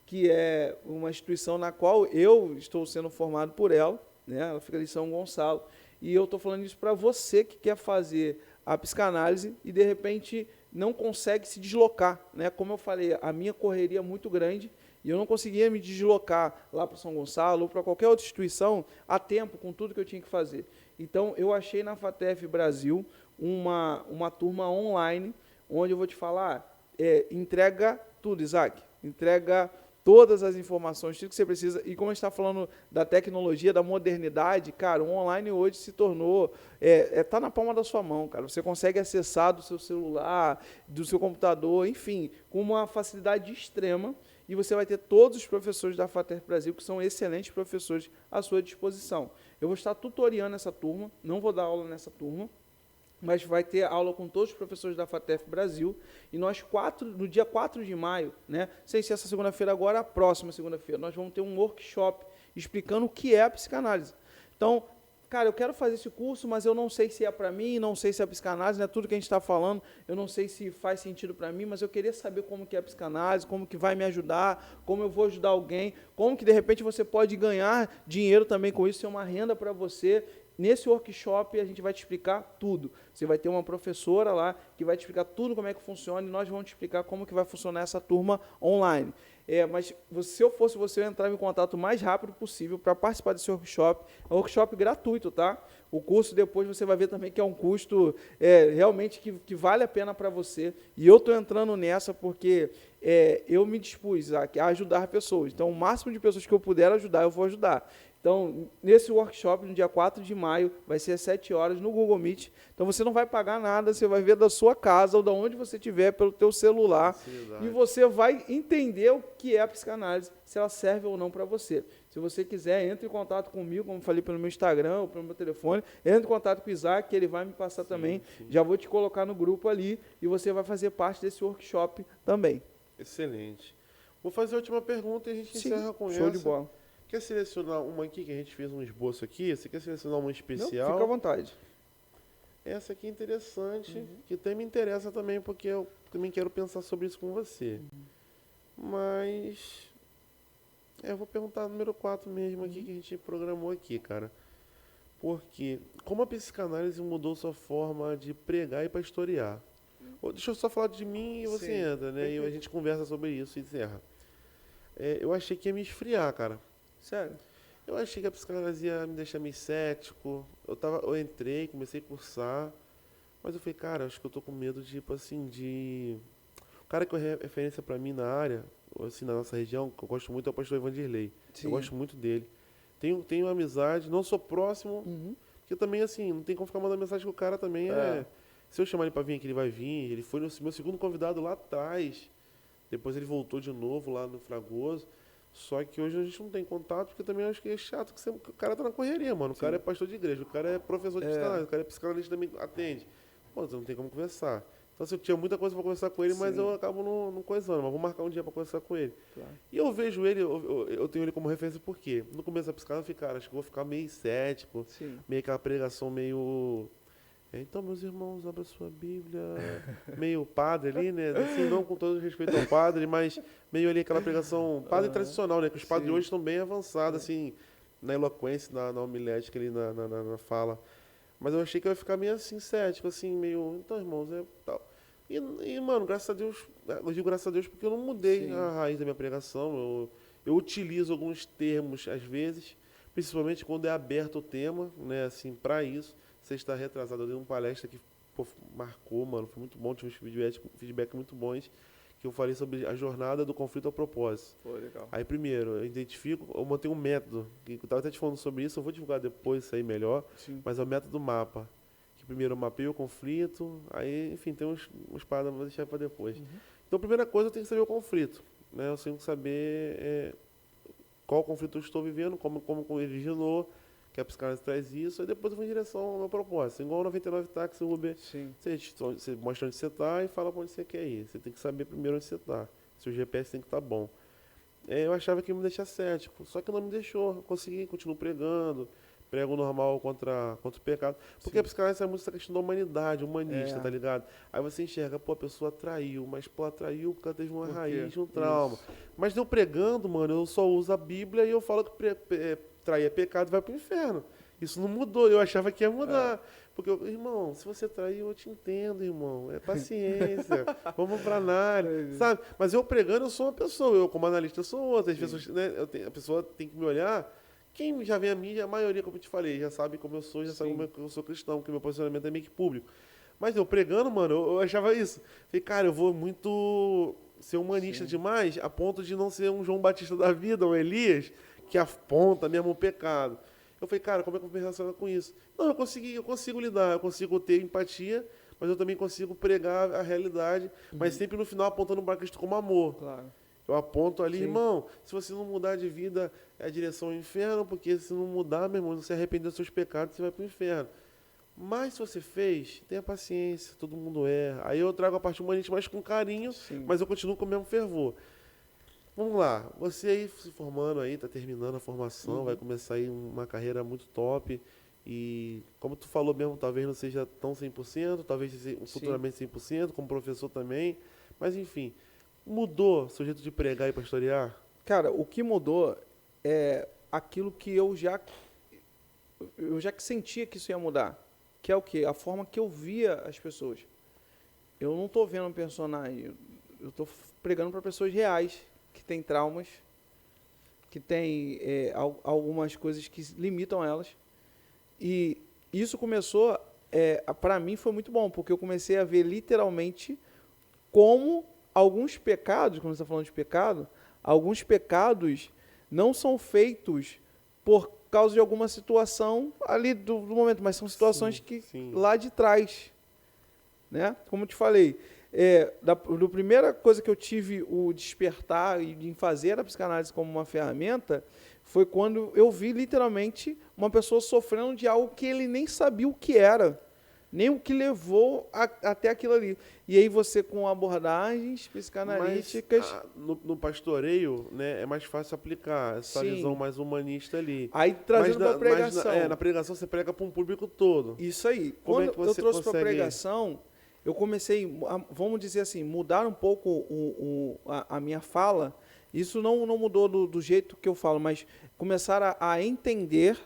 que é uma instituição na qual eu estou sendo formado por ela, né? Ela fica ali em São Gonçalo. E eu estou falando isso para você que quer fazer a psicanálise e, de repente, não consegue se deslocar, né? Como eu falei, a minha correria é muito grande e eu não conseguia me deslocar lá para São Gonçalo ou para qualquer outra instituição a tempo com tudo que eu tinha que fazer. Então, eu achei na FATEF Brasil uma turma online, onde eu vou te falar, entrega tudo, Isaac, entrega todas as informações, tudo que você precisa, e como a gente está falando da tecnologia, da modernidade, cara, o online hoje se tornou, tá na palma da sua mão, cara, você consegue acessar do seu celular, do seu computador, enfim, com uma facilidade extrema, e você vai ter todos os professores da FATEF Brasil, que são excelentes professores, à sua disposição. Eu vou estar tutoriando essa turma, não vou dar aula nessa turma, mas vai ter aula com todos os professores da FATEF Brasil, e nós, no dia 4 de maio, né, sem ser essa segunda-feira agora, a próxima segunda-feira, nós vamos ter um workshop explicando o que é a psicanálise. Então, cara, eu quero fazer esse curso, mas eu não sei se é para mim, não sei se é psicanálise, né, tudo que a gente está falando, eu não sei se faz sentido para mim, mas eu queria saber como que é a psicanálise, como que vai me ajudar, como eu vou ajudar alguém, como que de repente você pode ganhar dinheiro também com isso, ser uma renda para você. Nesse workshop a gente vai te explicar tudo. Você vai ter uma professora lá que vai te explicar tudo como é que funciona e nós vamos te explicar como que vai funcionar essa turma online. Mas se eu fosse você, eu entrava em contato o mais rápido possível para participar desse workshop. É um workshop gratuito, tá? O curso depois você vai ver também que é um custo realmente que vale a pena para você. E eu estou entrando nessa porque eu me dispus a ajudar pessoas. Então, o máximo de pessoas que eu puder ajudar, eu vou ajudar. Então, nesse workshop, no dia 4 de maio, vai ser às 7 horas no Google Meet. Então, você não vai pagar nada, você vai ver da sua casa ou de onde você estiver, pelo teu celular. E você vai entender o que é a psicanálise, se ela serve ou não para você. Se você quiser, entre em contato comigo, como falei pelo meu Instagram ou pelo meu telefone, entre em contato com o Isaac, que ele vai me passar também. Já vou te colocar no grupo ali e você vai fazer parte desse workshop também. Excelente. Vou fazer a última pergunta e a gente encerra com essa. Show de bola. Quer selecionar uma aqui, que a gente fez um esboço aqui? Você quer selecionar uma especial? Não, fica à vontade. Essa aqui é interessante, que até me interessa também, porque eu também quero pensar sobre isso com você. Mas eu vou perguntar número 4 mesmo aqui, que a gente programou aqui, cara. Porque como a psicanálise mudou sua forma de pregar e pastorear? Deixa eu só falar de mim e você entra, né? E a gente conversa sobre isso e encerra. Eu achei que ia me esfriar, cara. Sério? Eu achei que a psicanálise ia me deixar meio cético. Eu entrei, comecei a cursar, mas eu falei, cara, acho que eu tô com medo de, tipo assim, O cara que é referência pra mim na área, assim, na nossa região, que eu gosto muito, é o pastor Evandirley. Eu gosto muito dele. Tenho amizade, não sou próximo, porque também, assim, não tem como ficar mandando mensagem que o cara também Se eu chamar ele pra vir aqui, ele vai vir. Ele foi meu segundo convidado lá atrás. Depois ele voltou de novo lá no Fragoso. Só que hoje a gente não tem contato, porque também acho que é chato que o cara tá na correria, mano. O cara é pastor de igreja, o cara é professor de psicanálise, o cara é psicanalista também atende. Pô, você não tem como conversar. Então, assim, eu tinha muita coisa pra conversar com ele, mas eu acabo não coisando. Mas vou marcar um dia pra conversar com ele. Claro. E eu vejo ele, eu tenho ele como referência por quê? No começo da psicanálise eu falei, cara, acho que eu vou ficar meio cético, meio aquela pregação meio... Então, meus irmãos, abra sua Bíblia, meio padre ali, né? Assim, não com todo respeito ao padre, mas meio ali aquela pregação padre tradicional, né? Que os padres hoje estão bem avançados, assim, na eloquência, na homilética ali, na fala. Mas eu achei que eu ia ficar meio assim, cético, assim, meio... Então, irmãos, tal. E, mano, graças a Deus, eu digo graças a Deus porque eu não mudei a raiz da minha pregação. Eu utilizo alguns termos, às vezes, principalmente quando é aberto o tema, né? Assim, para isso. Você está retrasado, eu dei uma palestra que pô, marcou, mano, foi muito bom, tive uns feedback muito bons, que eu falei sobre a jornada do conflito ao propósito. Pô, legal. Aí, primeiro, eu montei um método, que eu tava até te falando sobre isso, eu vou divulgar depois isso aí melhor, Sim. mas é o método mapa. Que primeiro eu mapeio o conflito, aí, enfim, tem uns paradas, vou deixar para depois. Então, a primeira coisa, eu tenho que saber o conflito, né? Eu tenho que saber qual conflito eu estou vivendo, como ele originou, que a psicanálise traz isso, aí depois eu vou em direção ao meu propósito. Igual o 99 táxi, o Uber, Sim. você mostra onde você está e fala para onde você quer ir. Você tem que saber primeiro onde você está. Seu GPS tem que estar bom. Eu achava que ia me deixar cético, só que não me deixou. Eu consegui, continuo pregando, prego normal contra o pecado. Porque a psicanálise é muito essa questão da humanidade, humanista, tá ligado? Aí você enxerga, pô, a pessoa traiu, mas pô, ela traiu porque ela teve uma raiz, um trauma. Isso. Mas eu pregando, mano, eu só uso a Bíblia e eu falo que trair é pecado e vai pro inferno. Isso não mudou, eu achava que ia mudar. Porque, irmão, se você trair, eu te entendo, irmão. É paciência. Vamos pra análise, sabe? Mas eu pregando, eu sou uma pessoa. Eu, como analista, eu sou outra. As pessoas, né, a pessoa tem que me olhar. Quem já vem a mim, a maioria, como eu te falei, já sabe como eu sou, já sabe como eu sou cristão, porque meu posicionamento é meio que público. Mas eu pregando, mano, eu achava isso. Falei, cara, eu vou muito ser humanista demais, a ponto de não ser um João Batista da vida, um Elias, que aponta mesmo o pecado. Eu falei, cara, como é que eu vou me relacionar com isso? Não, eu consigo lidar, eu consigo ter empatia, mas eu também consigo pregar a realidade, mas sempre no final apontando para Cristo como amor. Claro. Eu aponto ali, irmão, se você não mudar de vida, é a direção ao inferno, porque se não mudar, meu irmão, você arrepender dos seus pecados, você vai para o inferno. Mas se você fez, tenha paciência, todo mundo erra. Aí eu trago a parte humanista mais com carinho, mas eu continuo com o mesmo fervor. Vamos lá, você aí se formando aí, tá terminando a formação, vai começar aí uma carreira muito top e como tu falou mesmo, talvez não seja tão 100%, talvez futuramente 100%, como professor também, mas enfim, mudou seu jeito de pregar e pastorear? Cara, o que mudou é aquilo que eu já sentia que isso ia mudar, que é o quê? A forma que eu via as pessoas. Eu não tô vendo um personagem, eu tô pregando para pessoas reais, que têm traumas, que têm algumas coisas que limitam elas. E isso começou, para mim foi muito bom, porque eu comecei a ver literalmente como alguns pecados, quando você está falando de pecado, alguns pecados não são feitos por causa de alguma situação ali do momento, mas são situações lá de trás, né? Como eu te falei, da primeira coisa que eu tive o despertar e de fazer a psicanálise como uma ferramenta foi quando eu vi literalmente uma pessoa sofrendo de algo que ele nem sabia o que era, nem o que levou até aquilo ali. E aí você com abordagens psicanalíticas... Mas, no pastoreio, né, é mais fácil aplicar essa visão mais humanista ali. Aí trazendo para a pregação. Na pregação você prega para um público todo. Isso aí. Como quando eu trouxe para a pregação, eu comecei, vamos dizer assim, mudar um pouco a minha fala. Isso não mudou do jeito que eu falo, mas começar a entender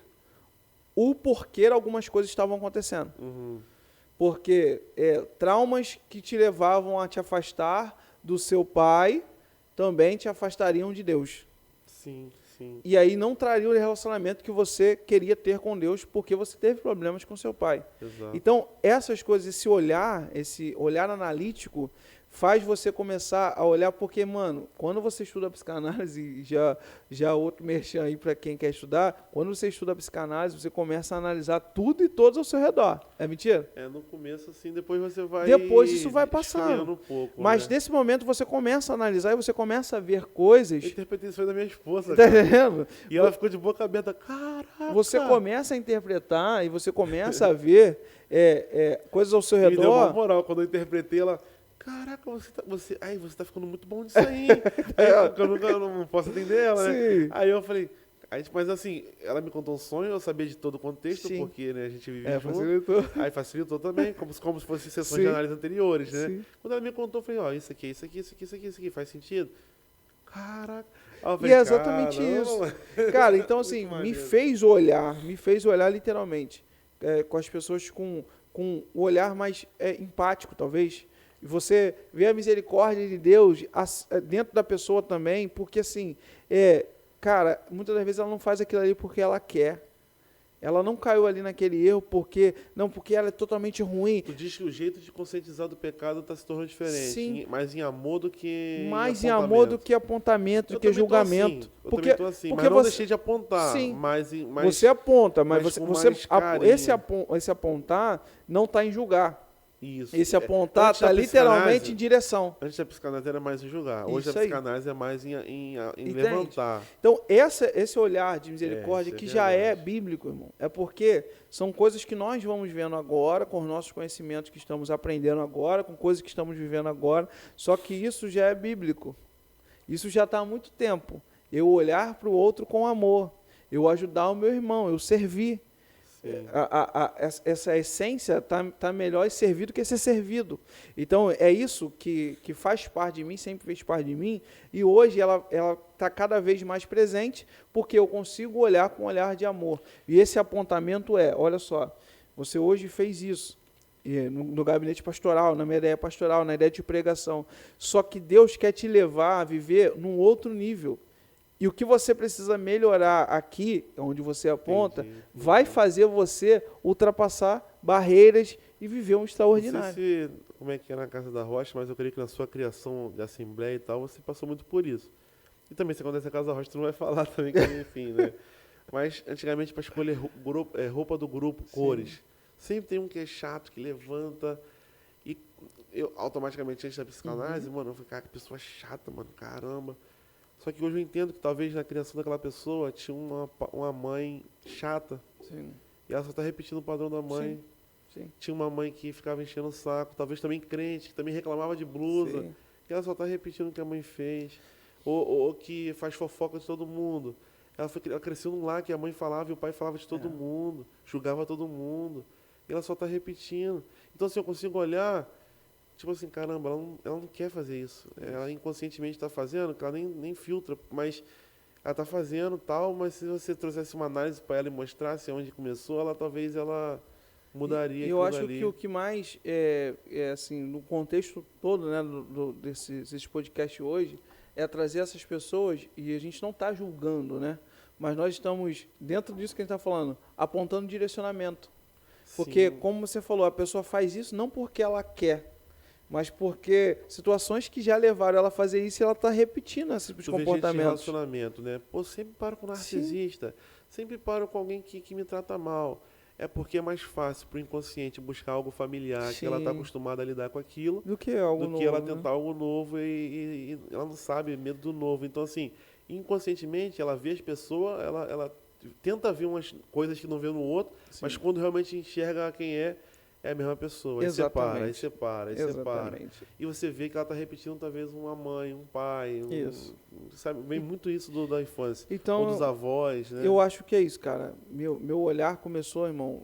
o porquê algumas coisas estavam acontecendo. Porque traumas que te levavam a te afastar do seu pai também te afastariam de Deus. Sim. E aí não traria o relacionamento que você queria ter com Deus porque você teve problemas com seu pai. Exato. Então, essas coisas, esse olhar analítico, faz você começar a olhar, porque, mano, quando você estuda a psicanálise, já outro merchan aí para quem quer estudar, quando você estuda a psicanálise, você começa a analisar tudo e todos ao seu redor. É mentira? No começo, assim, depois você vai... Depois isso vai passando. Um pouco, mas nesse momento você começa a analisar e você começa a ver coisas... Eu interpretei isso aí da minha esposa, tá entendendo? E ela ficou de boca aberta. Caraca! Você começa a interpretar e você começa a ver coisas ao seu redor... Me deu uma moral. Quando eu interpretei, ela... Caraca, você tá ficando muito bom nisso aí. Eu não posso atender ela, né? Aí eu falei... Mas assim, ela me contou um sonho, eu sabia de todo o contexto, porque né, a gente vivia junto. Facilitou. Aí facilitou também, como se fossem sessões de análise anteriores, né? Quando ela me contou, eu falei, isso aqui, faz sentido? Caraca. Falei, e é exatamente isso. Cara, então assim, me fez olhar literalmente, com as pessoas com um olhar mais empático, talvez. E você vê a misericórdia de Deus dentro da pessoa também, porque assim, cara, muitas das vezes ela não faz aquilo ali porque ela quer. ela não caiu ali naquele erro porque ela é totalmente ruim. Tu diz que o jeito de conscientizar do pecado está se tornando diferente. Sim. Mais em amor do que Mais em em amor do que apontamento, do que julgamento. Eu também tô assim, mas não deixei de apontar. Sim, mas você aponta, mas esse apontar não está em julgar. Isso. Esse apontar está literalmente em direção. Antes da psicanálise era mais em julgar. Hoje Isso a psicanálise é mais em levantar. Então, esse olhar de misericórdia que já é bíblico, irmão, é porque são coisas que nós vamos vendo agora, com os nossos conhecimentos que estamos aprendendo agora, com coisas que estamos vivendo agora, só que isso já é bíblico. Isso já está há muito tempo. Eu olhar para o outro com amor, eu ajudar o meu irmão, eu servir. Essa essência tá melhor em servir do que ser servido. Então, é isso que faz parte de mim, sempre fez parte de mim, e hoje ela está cada vez mais presente, porque eu consigo olhar com um olhar de amor. E esse apontamento olha só, você hoje fez isso, no gabinete pastoral, na minha ideia pastoral, na ideia de pregação, só que Deus quer te levar a viver num outro nível. E o que você precisa melhorar aqui, onde você aponta, vai fazer você ultrapassar barreiras e viver um extraordinário. Não sei como é que é na Casa da Rocha, mas eu creio que na sua criação de assembleia e tal, você passou muito por isso. E também, se acontece na Casa da Rocha, tu não vai falar também, que enfim, né? Mas, antigamente, para escolher roupa do grupo, cores, sempre tem um que é chato, que levanta. E eu, automaticamente, antes da psicanálise, mano, eu falei, cara, que pessoa chata, mano, caramba. Só que hoje eu entendo que talvez na criação daquela pessoa tinha uma mãe chata. Sim. E ela só está repetindo o padrão da mãe. Sim. Tinha uma mãe que ficava enchendo o saco, talvez também crente, que também reclamava de blusa. Sim. E ela só está repetindo o que a mãe fez. Ou que faz fofoca de todo mundo. Ela cresceu num lar que a mãe falava e o pai falava de todo mundo, julgava todo mundo. E ela só está repetindo. Então, assim, eu consigo olhar, tipo assim, caramba, ela não quer fazer isso. Ela inconscientemente está fazendo, que ela nem filtra, mas ela está fazendo tal, mas se você trouxesse uma análise para ela e mostrasse onde começou, talvez ela mudaria. E eu acho que o que mais assim, no contexto todo, né, desses podcasts hoje, é trazer essas pessoas, e a gente não está julgando, né? Mas nós estamos, dentro disso que a gente está falando, apontando direcionamento. Porque, como você falou, a pessoa faz isso não porque ela quer, mas porque situações que já levaram ela a fazer isso, ela está repetindo esses comportamentos. Gente, relacionamento, né? Pô, sempre paro com narcisista, sempre paro com alguém que me trata mal. É porque é mais fácil para o inconsciente buscar algo familiar, que ela está acostumada a lidar com aquilo, do que ela tentar algo novo e ela não sabe, medo do novo. Então, assim, inconscientemente, ela vê as pessoas, ela tenta ver umas coisas que não vê no outro, mas quando realmente enxerga quem é a mesma pessoa. Aí separa. E você vê que ela está repetindo talvez uma mãe, um pai. Sabe, vem muito isso da infância. Então, ou dos avós, né? Eu acho que é isso, cara. Meu olhar começou, irmão,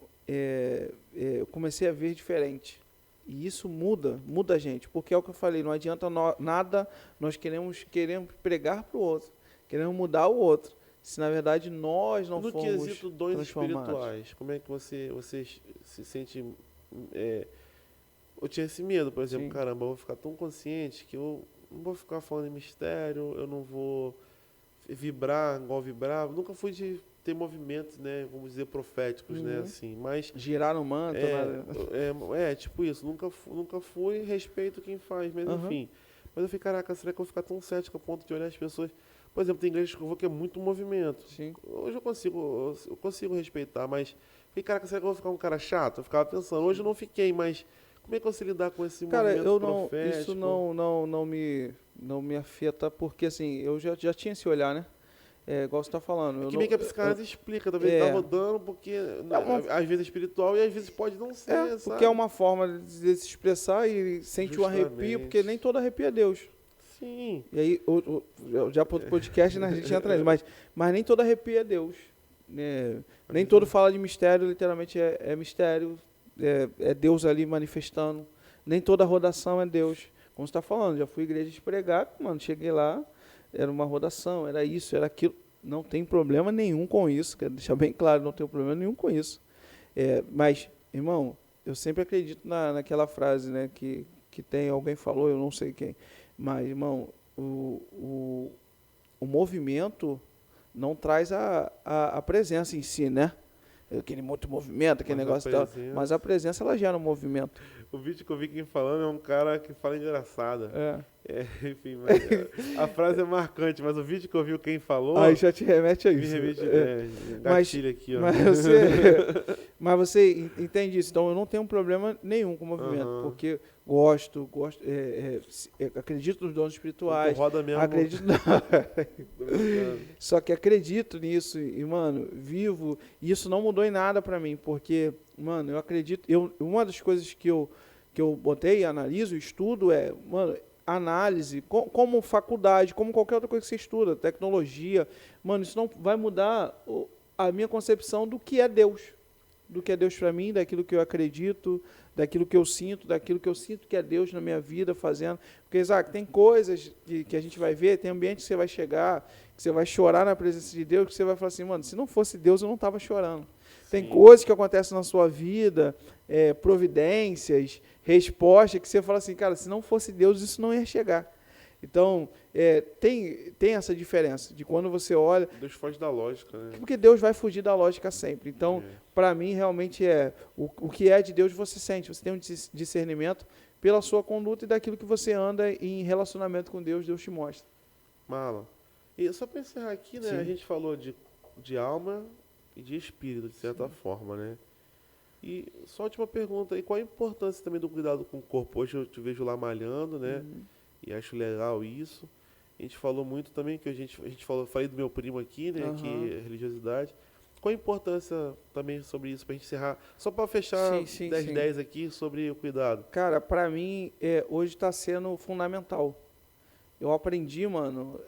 eu comecei a ver diferente. E isso muda a gente. Porque é o que eu falei, não adianta nada, nós queremos pregar para o outro. Queremos mudar o outro. Se na verdade nós não fomos transformados. No quesito dons espirituais, como é que você se sente... eu tinha esse medo, por exemplo, caramba, eu vou ficar tão consciente que eu não vou ficar falando em mistério, eu não vou vibrar igual vibrava. Nunca fui de ter movimentos, né, vamos dizer, proféticos, né, assim, mas... Girar no manto, né? Tipo isso, nunca fui, respeito quem faz, mas enfim. Mas eu fiquei, caraca, será que eu vou ficar tão cético a ponto de olhar as pessoas... Por exemplo, tem igrejas que eu vou que é muito movimento. Sim. Hoje eu consigo respeitar, mas... Fiquei, caraca, será que eu vou ficar um cara chato? Eu ficava pensando, hoje eu não fiquei, mas como é que eu sei lidar com esse movimento profético? Isso não me afeta, porque assim, eu já tinha esse olhar, né? Igual você está falando. Que meio que a psicanálise explica, talvez está rodando, porque às vezes é espiritual e às vezes pode não ser, sabe? Porque é uma forma de se expressar e sente um arrepio, porque nem todo arrepio é Deus. Sim. E aí, já para outro podcast, né, a gente entra nisso, mas nem todo arrepio é Deus. Nem todo fala de mistério, literalmente é mistério, é Deus ali manifestando. Nem toda rodação é Deus. Como você está falando, já fui à igreja de pregar, mano, cheguei lá, era uma rodação, era isso, era aquilo. Não tem problema nenhum com isso, quero deixar bem claro, não tenho problema nenhum com isso. Mas, irmão, eu sempre acredito naquela frase, né, que alguém falou, eu não sei quem, mas, irmão, o movimento não traz a presença em si, né? aquele muito movimento, aquele Mas a negócio e tal. presença- Mas a presença, ela gera um movimento. O vídeo que eu vi quem falando é um cara que fala engraçada. É. Enfim, mas, a frase é marcante, mas o vídeo que eu vi quem falou Aí já te remete a me isso. remete Mas- gatilho aqui, ó. Mas você entende isso. Então eu não tenho problema nenhum com o movimento, Aham. porque gosto, acredito nos dons espirituais. Roda mesmo. Acredito. Tô brincando. Só que acredito nisso e, mano, vivo. E isso não mudou em nada pra mim, porque, mano, eu acredito. Uma das coisas que eu botei, analiso, estudo mano, análise, como faculdade, como qualquer outra coisa que você estuda, tecnologia. Mano, isso não vai mudar a minha concepção do que é Deus. Do que é Deus pra mim, daquilo que eu acredito, daquilo que eu sinto que é Deus na minha vida fazendo. Porque, Isaac, tem coisas que a gente vai ver, tem ambientes que você vai chegar, que você vai chorar na presença de Deus, que você vai falar assim, mano, se não fosse Deus eu não estava chorando. Tem coisas que acontecem na sua vida, providências, respostas, que você fala assim, cara, se não fosse Deus isso não ia chegar. Então, tem essa diferença de quando você olha... Deus foge da lógica, né? Porque Deus vai fugir da lógica sempre. Então, para mim, realmente o que é de Deus você sente. Você tem um discernimento pela sua conduta e daquilo que você anda em relacionamento com Deus, Deus te mostra. Marlon, e só para encerrar aqui, né? Sim. A gente falou de alma e de espírito, de certa forma, né? E só a última pergunta aí, qual a importância também do cuidado com o corpo? Hoje eu te vejo lá malhando, né? E acho legal isso. A gente falou muito também, que a gente falou, falei do meu primo aqui, né? Que é religiosidade. Qual a importância também sobre isso, pra gente encerrar? Só para fechar 10 aqui sobre o cuidado. Cara, pra mim, hoje tá sendo fundamental. Eu aprendi, mano,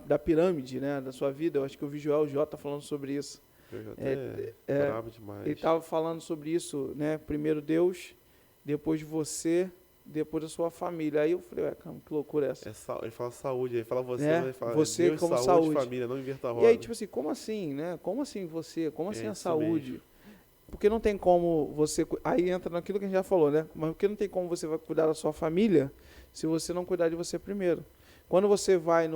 da pirâmide, né, da sua vida. Eu acho que eu vi Joel J falando sobre isso. Eu já até bravo demais. Ele estava falando sobre isso, né? Primeiro Deus, depois você, depois da sua família. Aí eu falei, cara, que loucura é essa? Ele fala saúde, ele fala você, Né? ele fala Você Deus, como saúde, saúde. família, não inverta a roda. E aí, tipo assim, como assim, né? Como assim você? Como assim a isso saúde? mesmo. Porque não tem como você... Aí entra naquilo que a gente já falou, né? Mas porque não tem como você vai cuidar da sua família se você não cuidar de você primeiro. Quando você vai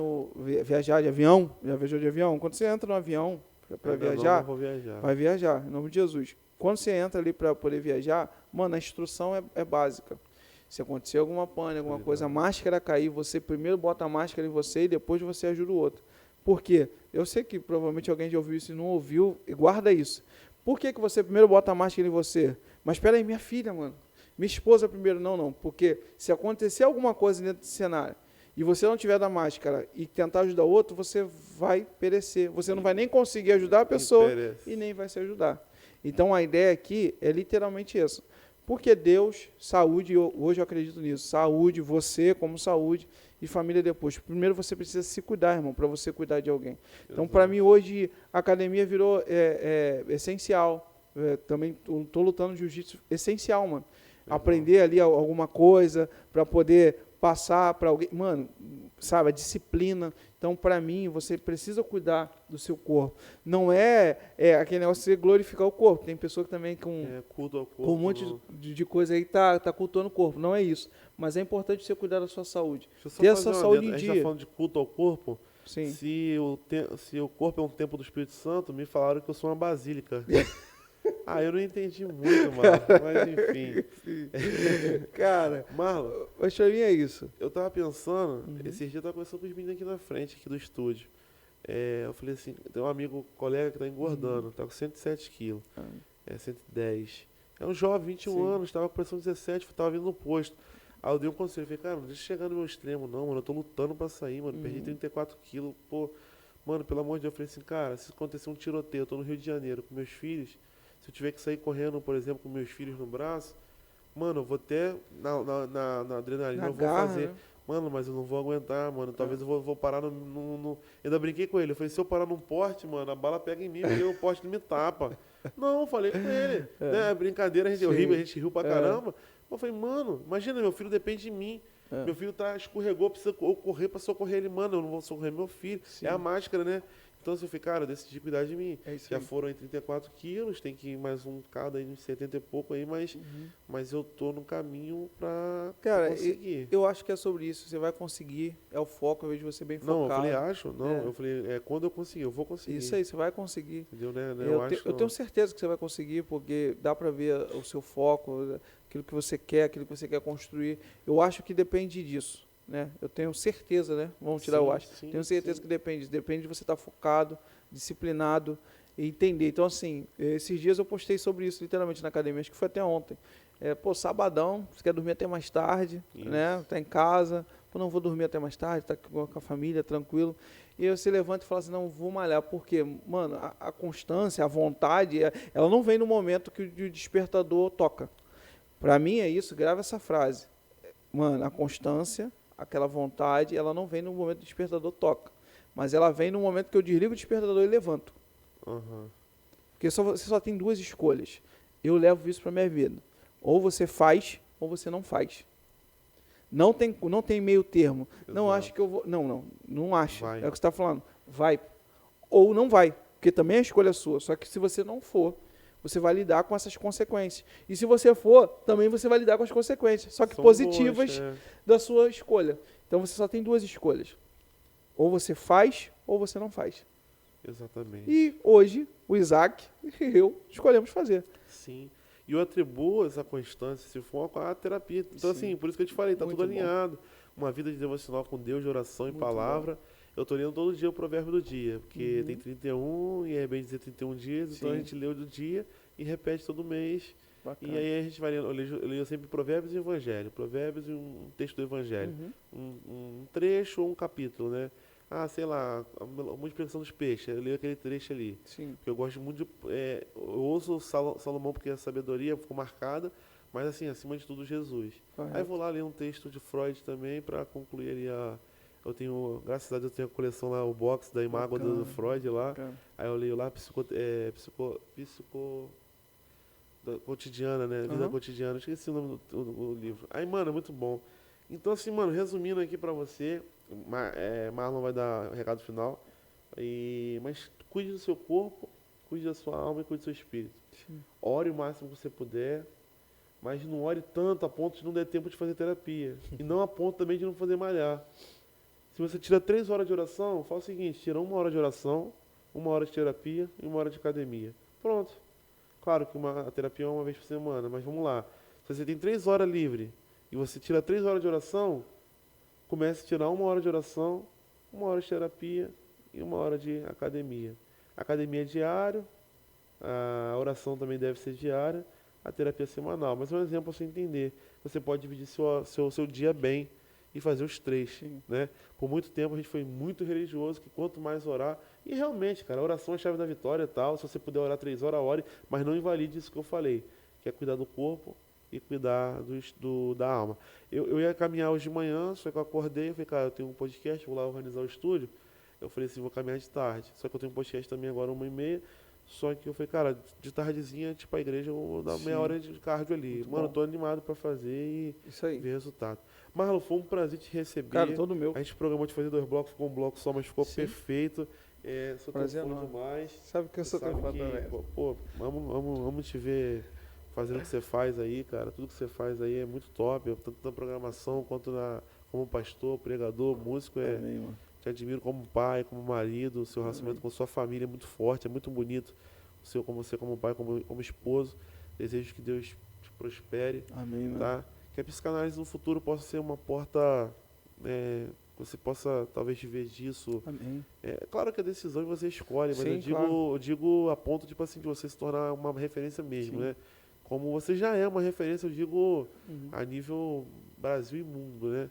viajar de avião, já viajou de avião? Quando você entra no avião para viajar, não vou viajar. vai viajar, em nome de Jesus. Quando você entra ali para poder viajar, mano, a instrução é básica. Se acontecer alguma pane, alguma coisa, a máscara cair, você primeiro bota a máscara em você e depois você ajuda o outro. Por quê? Eu sei que provavelmente alguém já ouviu isso e não ouviu, e guarda isso. Por que você primeiro bota a máscara em você? Mas espera aí, minha filha, mano. Minha esposa primeiro, não. Porque se acontecer alguma coisa dentro desse cenário e você não tiver da máscara e tentar ajudar o outro, você vai perecer. Você não vai nem conseguir ajudar a pessoa e nem vai se ajudar. Então a ideia aqui é literalmente isso. Porque Deus, saúde, hoje eu acredito nisso, saúde, você como saúde e família depois. Primeiro você precisa se cuidar, irmão, para você cuidar de alguém. Então, para mim, hoje, a academia virou essencial. Também estou lutando jiu-jitsu, essencial, mano. Aprender ali alguma coisa para poder passar para alguém. Mano, sabe, a disciplina. Então, para mim, você precisa cuidar do seu corpo. Não é aquele negócio de você glorificar o corpo. Tem pessoa que também culto ao corpo, com um monte de coisa aí tá cultuando o corpo. Não é isso. Mas é importante você cuidar da sua saúde. Ter essa saúde em dia. A gente tá falando de culto ao corpo. Sim. Se o corpo é um templo do Espírito Santo, me falaram que eu sou uma basílica. Eu não entendi muito, Marlon, mas enfim. Cara, Marlon, mas pra mim é isso. eu tava pensando, esses dias eu tava conversando com os meninos aqui na frente, aqui do estúdio. Eu falei assim, tem um amigo, colega que tá engordando, tá com 107 quilos, 110. É um jovem, 21 anos, tava com pressão 17, tava vindo no posto. Aí eu dei um conselho, falei, cara, não deixa chegar no meu extremo não, mano, eu tô lutando pra sair, mano, perdi 34 quilos, pô. Mano, pelo amor de Deus, eu falei assim, cara, se acontecer um tiroteio, eu tô no Rio de Janeiro com meus filhos, se eu tiver que sair correndo, por exemplo, com meus filhos no braço, mano, eu vou até na adrenalina, eu vou fazer. Né? Mano, mas eu não vou aguentar, mano. Talvez eu vou parar no... Ainda brinquei com ele. Eu falei, se eu parar num poste, mano, a bala pega em mim, porque o poste não me tapa. Não, falei com ele. Né? Brincadeira, a gente riu pra caramba. Eu falei, mano, imagina, meu filho depende de mim. Meu filho escorregou, precisa correr pra socorrer ele. Mano, eu não vou socorrer meu filho. Sim. É a máscara, né? Então, assim, eu falei, cara, eu decidi cuidar de mim. É isso Já aí. foram aí 34 quilos, tem que ir mais um cada aí uns 70 e pouco aí, mas eu tô no caminho pra Cara, conseguir. eu acho que é sobre isso. Você vai conseguir, é o foco, eu vejo você bem Não, eu falei, focado. acho, não, É. eu falei, quando eu conseguir, eu vou conseguir. Isso aí, você vai conseguir. Entendeu, né? Eu acho. Eu tenho certeza que você vai conseguir, porque dá pra ver o seu foco, aquilo que você quer, aquilo que você quer construir. Eu acho que depende disso, né? Eu tenho certeza, né? Vamos tirar o acho. Sim, Tenho certeza sim. que depende. Depende de você estar focado, disciplinado e entender. Então, assim, esses dias eu postei sobre isso, literalmente, na academia. Acho que foi até ontem. Sabadão, você quer dormir até mais tarde, Isso. né? Tá em casa. Pô, não vou dormir até mais tarde, tá com a família, tranquilo. E aí você levanta e fala assim, não, vou malhar. Porque, mano, a constância, a vontade, ela não vem no momento que o despertador toca. Pra mim é isso, grava essa frase. Mano, a constância, aquela vontade, ela não vem no momento que o despertador toca. Mas ela vem no momento que eu desligo o despertador e levanto. Aham. Porque você só tem duas escolhas. Eu levo isso pra minha vida. Ou você faz, ou você não faz. Não tem meio termo. Não Exato. acho que eu vou. Não acha. Vai. É o que você está falando. Vai. Ou não vai. Porque também é a escolha sua. Só que se você não for, você vai lidar com essas consequências. E se você for, também você vai lidar com as consequências. Só que São positivas boas, da sua escolha. Então você só tem duas escolhas. Ou você faz, ou você não faz. Exatamente. E hoje, o Isaac e eu escolhemos fazer. Sim. E eu atribuo essa constância, esse foco à terapia. Então, Sim. assim, por isso que eu te falei, tá Muito tudo bom. alinhado. Uma vida de devocional com Deus, de oração e Muito palavra. Eu tô lendo todo dia o provérbio do dia, porque Uhum. tem 31 e é bem dizer 31 dias, então a Sim. gente lê o do dia e repete todo mês. Bacana. E aí a gente vai lendo, eu leio sempre provérbios e evangelho. Provérbios e um texto do evangelho. Uhum. Um trecho ou um capítulo, né? Ah, sei lá, a multiplicação dos peixes. Eu leio aquele trecho ali. Sim. Porque eu gosto muito de. Eu ouço Salomão porque a sabedoria ficou marcada, mas assim, acima de tudo, Jesus. Correto. Aí eu vou lá ler um texto de Freud também para concluir ali a. Eu tenho, graças a Deus, eu tenho a coleção lá, o box da imágua do Bacana. Freud lá. Bacana. Aí eu leio lá cotidiana, né? Vida Aham. cotidiana. Esqueci o nome do livro. Aí, mano, é muito bom. Então, assim, mano, resumindo aqui pra você, Marlon vai dar o recado final. Mas cuide do seu corpo, cuide da sua alma e cuide do seu espírito. Sim. Ore o máximo que você puder, mas não ore tanto a ponto de não dar tempo de fazer terapia. E não a ponto também de não fazer malhar. Se você tira 3 horas de oração, fala o seguinte, tira 1 hora de oração, 1 hora de terapia e 1 hora de academia. Pronto. Claro que a terapia é uma vez por semana, mas vamos lá. Se você tem 3 horas livre e você tira 3 horas de oração, comece a tirar 1 hora de oração, 1 hora de terapia e 1 hora de academia. A academia é diário, a oração também deve ser diária, a terapia é semanal. Mas é um exemplo para você entender. Você pode dividir seu dia bem e fazer os 3, Sim. né? Por muito tempo a gente foi muito religioso, que quanto mais orar... E realmente, cara, a oração é a chave da vitória e tal. Se você puder orar 3 horas, ore, mas não invalide isso que eu falei, que é cuidar do corpo e cuidar da alma. Eu ia caminhar hoje de manhã, só que eu acordei, eu falei, cara, eu tenho um podcast, vou lá organizar o estúdio. Eu falei assim, vou caminhar de tarde. Só que eu tenho um podcast também agora, 1h30. Só que eu falei, cara, de tardezinha, tipo, a igreja, eu vou dar meia hora de cardio ali. Muito Mano, bom. eu tô animado pra fazer e Isso aí. ver resultado. Marlon, foi um prazer te receber. Cara, todo meu. A gente programou de fazer 2 blocos, ficou um bloco só, mas ficou Sim. perfeito. Sou teu Prazer fã enorme. demais. Sabe que eu sou teu Sabe fã que, também. pô, vamos te ver fazendo o que você faz aí, cara. Tudo que você faz aí é muito top, tanto na programação quanto como pastor, pregador, músico. Amém, mano. Te admiro como pai, como marido, o seu relacionamento com sua família é muito forte, é muito bonito. Como você como pai, como esposo. Desejo que Deus te prospere, Amém, mano. tá? Que a psicanálise no futuro possa ser uma porta, você possa talvez viver disso. Amém. Claro que a decisão você escolhe, mas Sim, eu digo a ponto tipo assim, de você se tornar uma referência mesmo, Sim. né? Como você já é uma referência, eu digo Uhum. a nível Brasil e mundo, né?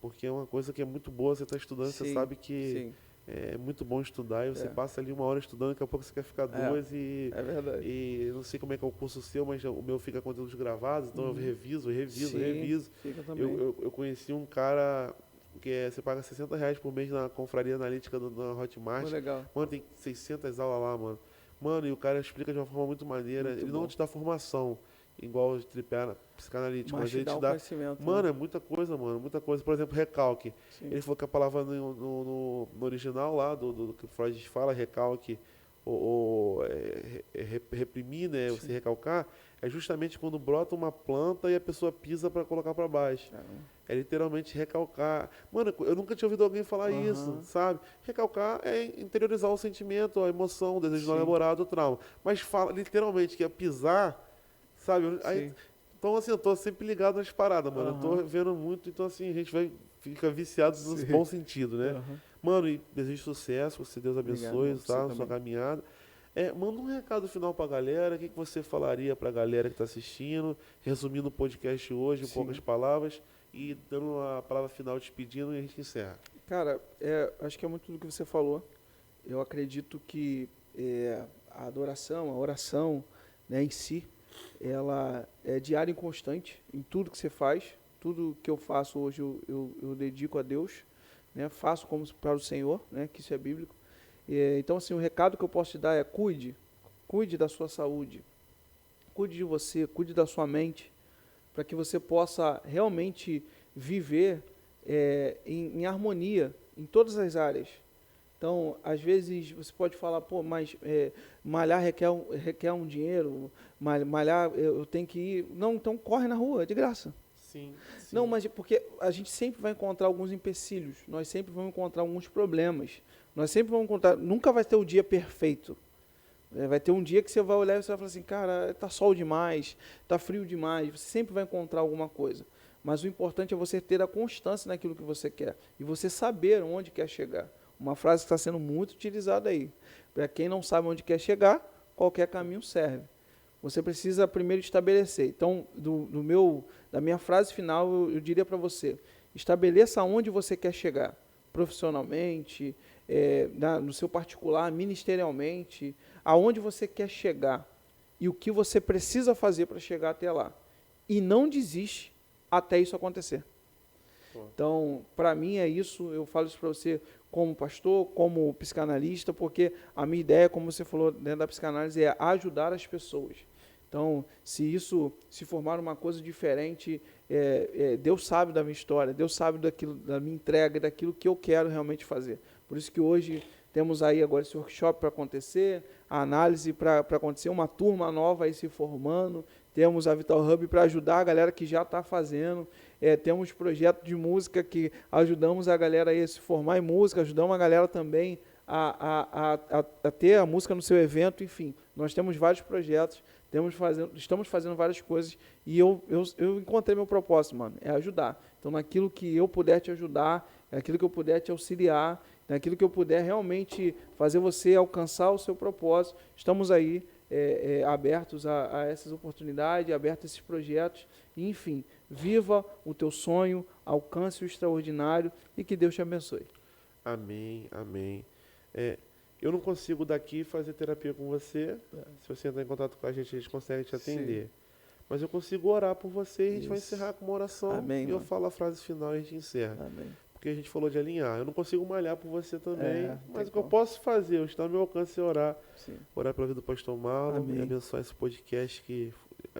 Porque é uma coisa que é muito boa, você está estudando, você Sim, sabe que Sim, é muito bom estudar e você É. passa ali 1 hora estudando, daqui a pouco você quer ficar 2 é verdade. e eu não sei como é que é o curso seu, mas o meu fica conteúdos gravados, então eu reviso. Sim, Fica também. Eu conheci um cara que você paga R$60 por mês na confraria analítica na Hotmart. Muito legal. Mano, tem 600 aulas lá, mano. Mano, e o cara explica de uma forma muito maneira. Muito Ele não bom. te dá formação. igual de tripé psicanalítico, mas Mas te ele dá te um dá... conhecimento. Mano, Né? é muita coisa, mano, muita coisa. Por exemplo, recalque. Sim. Ele falou que a palavra no original lá, do que o Freud fala, recalque, reprimir, né, Sim. você recalcar, é justamente quando brota uma planta e a pessoa pisa para colocar para baixo. É literalmente recalcar. Mano, eu nunca tinha ouvido alguém falar isso, sabe? Recalcar é interiorizar o sentimento, a emoção, o desejo não Sim. elaborado, o trauma. Mas fala literalmente que é pisar, sabe? Aí, Sim. então, assim, eu tô sempre ligado nas paradas, mano. Eu tô vendo muito, então, assim, a gente fica viciado no bom sentido, né? Mano, e desejo sucesso, que Deus abençoe, Obrigado, tá? Sua caminhada. Manda um recado final pra galera, o que você falaria pra galera que tá assistindo, resumindo o podcast hoje em poucas palavras e dando a palavra final despedindo e a gente encerra. Cara, acho que é muito do que você falou. Eu acredito que a adoração, a oração, né, em si, ela é diária e constante em tudo que você faz. Tudo que eu faço hoje eu dedico a Deus, né, faço como para o Senhor, né, que isso é bíblico. Então, assim, o recado que eu posso te dar é cuide da sua saúde, cuide de você, cuide da sua mente, para que você possa realmente viver em harmonia em todas as áreas. Então, às vezes você pode falar, pô, mas malhar requer um dinheiro, malhar eu tenho que ir. Não, então corre na rua, é de graça. Sim. Não, mas porque a gente sempre vai encontrar alguns empecilhos, nós sempre vamos encontrar alguns problemas, nós sempre vamos encontrar, nunca vai ter o dia perfeito. Vai ter um dia que você vai olhar e você vai falar assim, cara, tá sol demais, tá frio demais, você sempre vai encontrar alguma coisa. Mas o importante é você ter a constância naquilo que você quer e você saber onde quer chegar. Uma frase que está sendo muito utilizada aí. Para quem não sabe onde quer chegar, qualquer caminho serve. Você precisa primeiro estabelecer. Então, da minha frase final, eu diria para você, estabeleça onde você quer chegar, profissionalmente, no seu particular, ministerialmente, aonde você quer chegar e o que você precisa fazer para chegar até lá. E não desiste até isso acontecer. Então, para mim é isso, eu falo isso para você como pastor, como psicanalista, porque a minha ideia, como você falou dentro da psicanálise, é ajudar as pessoas. Então, se formar uma coisa diferente, Deus sabe da minha história, Deus sabe da minha entrega, daquilo que eu quero realmente fazer. Por isso que hoje temos aí agora esse workshop para acontecer, a análise para acontecer, uma turma nova aí se formando, temos a Vital Hub para ajudar a galera que já está fazendo, temos projeto de música que ajudamos a galera aí a se formar em música, ajudamos a galera também a ter a música no seu evento, enfim, nós temos vários projetos, estamos fazendo várias coisas e eu encontrei meu propósito, mano, é ajudar. Então, naquilo que eu puder te ajudar, naquilo que eu puder te auxiliar, naquilo que eu puder realmente fazer você alcançar o seu propósito, estamos aí abertos a essas oportunidades, abertos a esses projetos, e, enfim, viva o teu sonho, alcance o extraordinário e que Deus te abençoe. Amém, amém. Eu não consigo daqui fazer terapia com você. Se você entrar em contato com a gente consegue te atender. Sim. Mas eu consigo orar por você e a gente vai encerrar com uma oração. Amém, e eu falo a frase final e a gente encerra. Amém. Porque a gente falou de alinhar. Eu não consigo malhar por você também, mas o que eu posso fazer, está ao meu alcance é orar. Sim. Orar pela vida do pastor Marlon e abençoar esse podcast que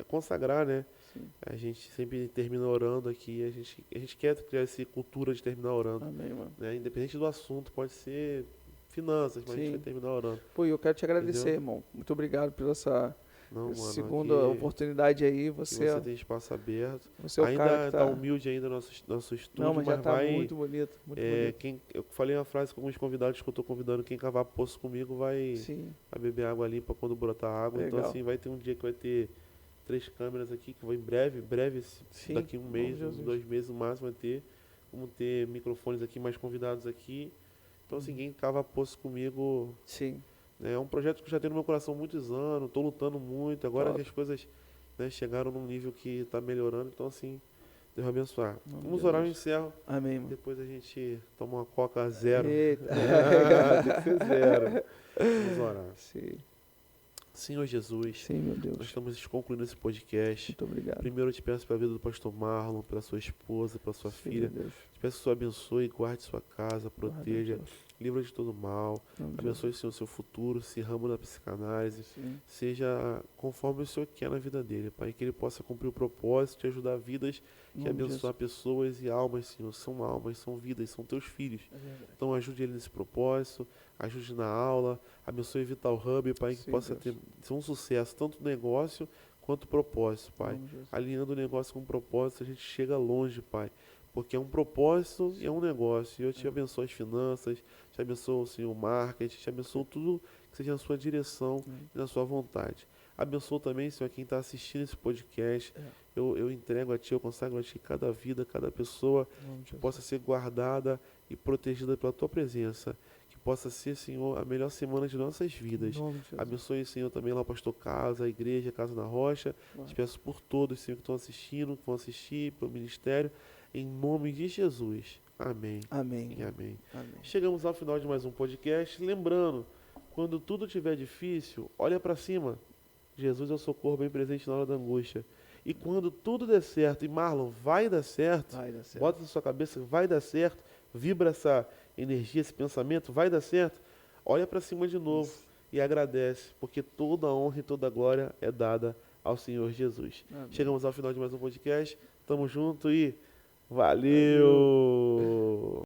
consagrar, né? Sim. A gente sempre termina orando aqui, a gente quer criar essa cultura de terminar orando. Amém, mano. Né? Independente do assunto, pode ser finanças, mas a gente vai terminar orando. Pô, eu quero te agradecer, irmão. Muito obrigado pela segunda oportunidade aí. Você tem espaço aberto. Você é o ainda cara que tá humilde ainda nosso estúdio, não, mas já tá vai, muito bonito. Muito bonito. Eu falei uma frase com alguns convidados que eu tô convidando, quem cavar poço comigo vai beber água limpa quando brotar água. Legal. Então, assim, vai ter um dia que vai ter 3 câmeras aqui, que vai em breve, daqui um mês, 2 meses no máximo vai ter. Vamos ter microfones aqui, mais convidados aqui. Então, assim, quem cava poço comigo... Sim. É um projeto que eu já tenho no meu coração há muitos anos, estou lutando muito, agora que as coisas chegaram num nível que está melhorando, então assim, Deus abençoar. Vamos orar e encerro. Amém, mano. Depois a gente toma uma Coca zero. Eita. Tem que ser zero. Vamos orar. Sim. Senhor Jesus, sim, meu Deus. Nós estamos concluindo esse podcast. Muito obrigado. Primeiro eu te peço pela vida do pastor Marlon, pela sua esposa, pela sua filha. Deus. Te Peço que o Senhor abençoe, guarde sua casa, proteja, Deus. livra de todo mal. Em nome de Abençoe, Senhor, o seu futuro, esse ramo da psicanálise. Sim. Seja conforme o Senhor quer na vida dele, Pai. Que ele possa cumprir o propósito de ajudar vidas, Em que nome de abençoar pessoas e almas, Senhor. São almas, são vidas, são teus filhos. É verdade. Então ajude ele nesse propósito, ajude na aula, abençoe o Vital Hub, Pai, que Sim, possa Deus. ser um sucesso, tanto negócio quanto propósito, Em Pai. nome de Jesus. Alinhando o negócio com o propósito, a gente chega longe, Pai. Porque é um propósito e é um negócio. E eu te abençoo as finanças, te abençoo, Senhor, o marketing, te abençoo tudo que seja na sua direção e na sua vontade. Abençoo também, Senhor, quem está assistindo esse podcast. Eu entrego a Ti, eu consagro a Ti cada vida, cada pessoa Em nome de que Jesus. possa ser guardada e protegida pela Tua presença. Que possa ser, Senhor, a melhor semana de nossas vidas. Em nome de Jesus. Abençoe, Senhor, também lá o pastor Carlos, a igreja, a Casa da Rocha. Te peço por todos, Senhor, que estão assistindo, que vão assistir, pelo ministério. Em nome de Jesus. Amém. Amém. E amém. Amém. Chegamos ao final de mais um podcast. Lembrando, quando tudo estiver difícil, olha para cima. Jesus é o socorro bem presente na hora da angústia. E quando tudo der certo, e Marlon, vai dar certo, Vai dar certo. bota na sua cabeça, vai dar certo, vibra essa energia, esse pensamento, vai dar certo, olha para cima de novo e agradece, porque toda a honra e toda a glória é dada ao Senhor Jesus. Amém. Chegamos ao final de mais um podcast, tamo junto e valeu!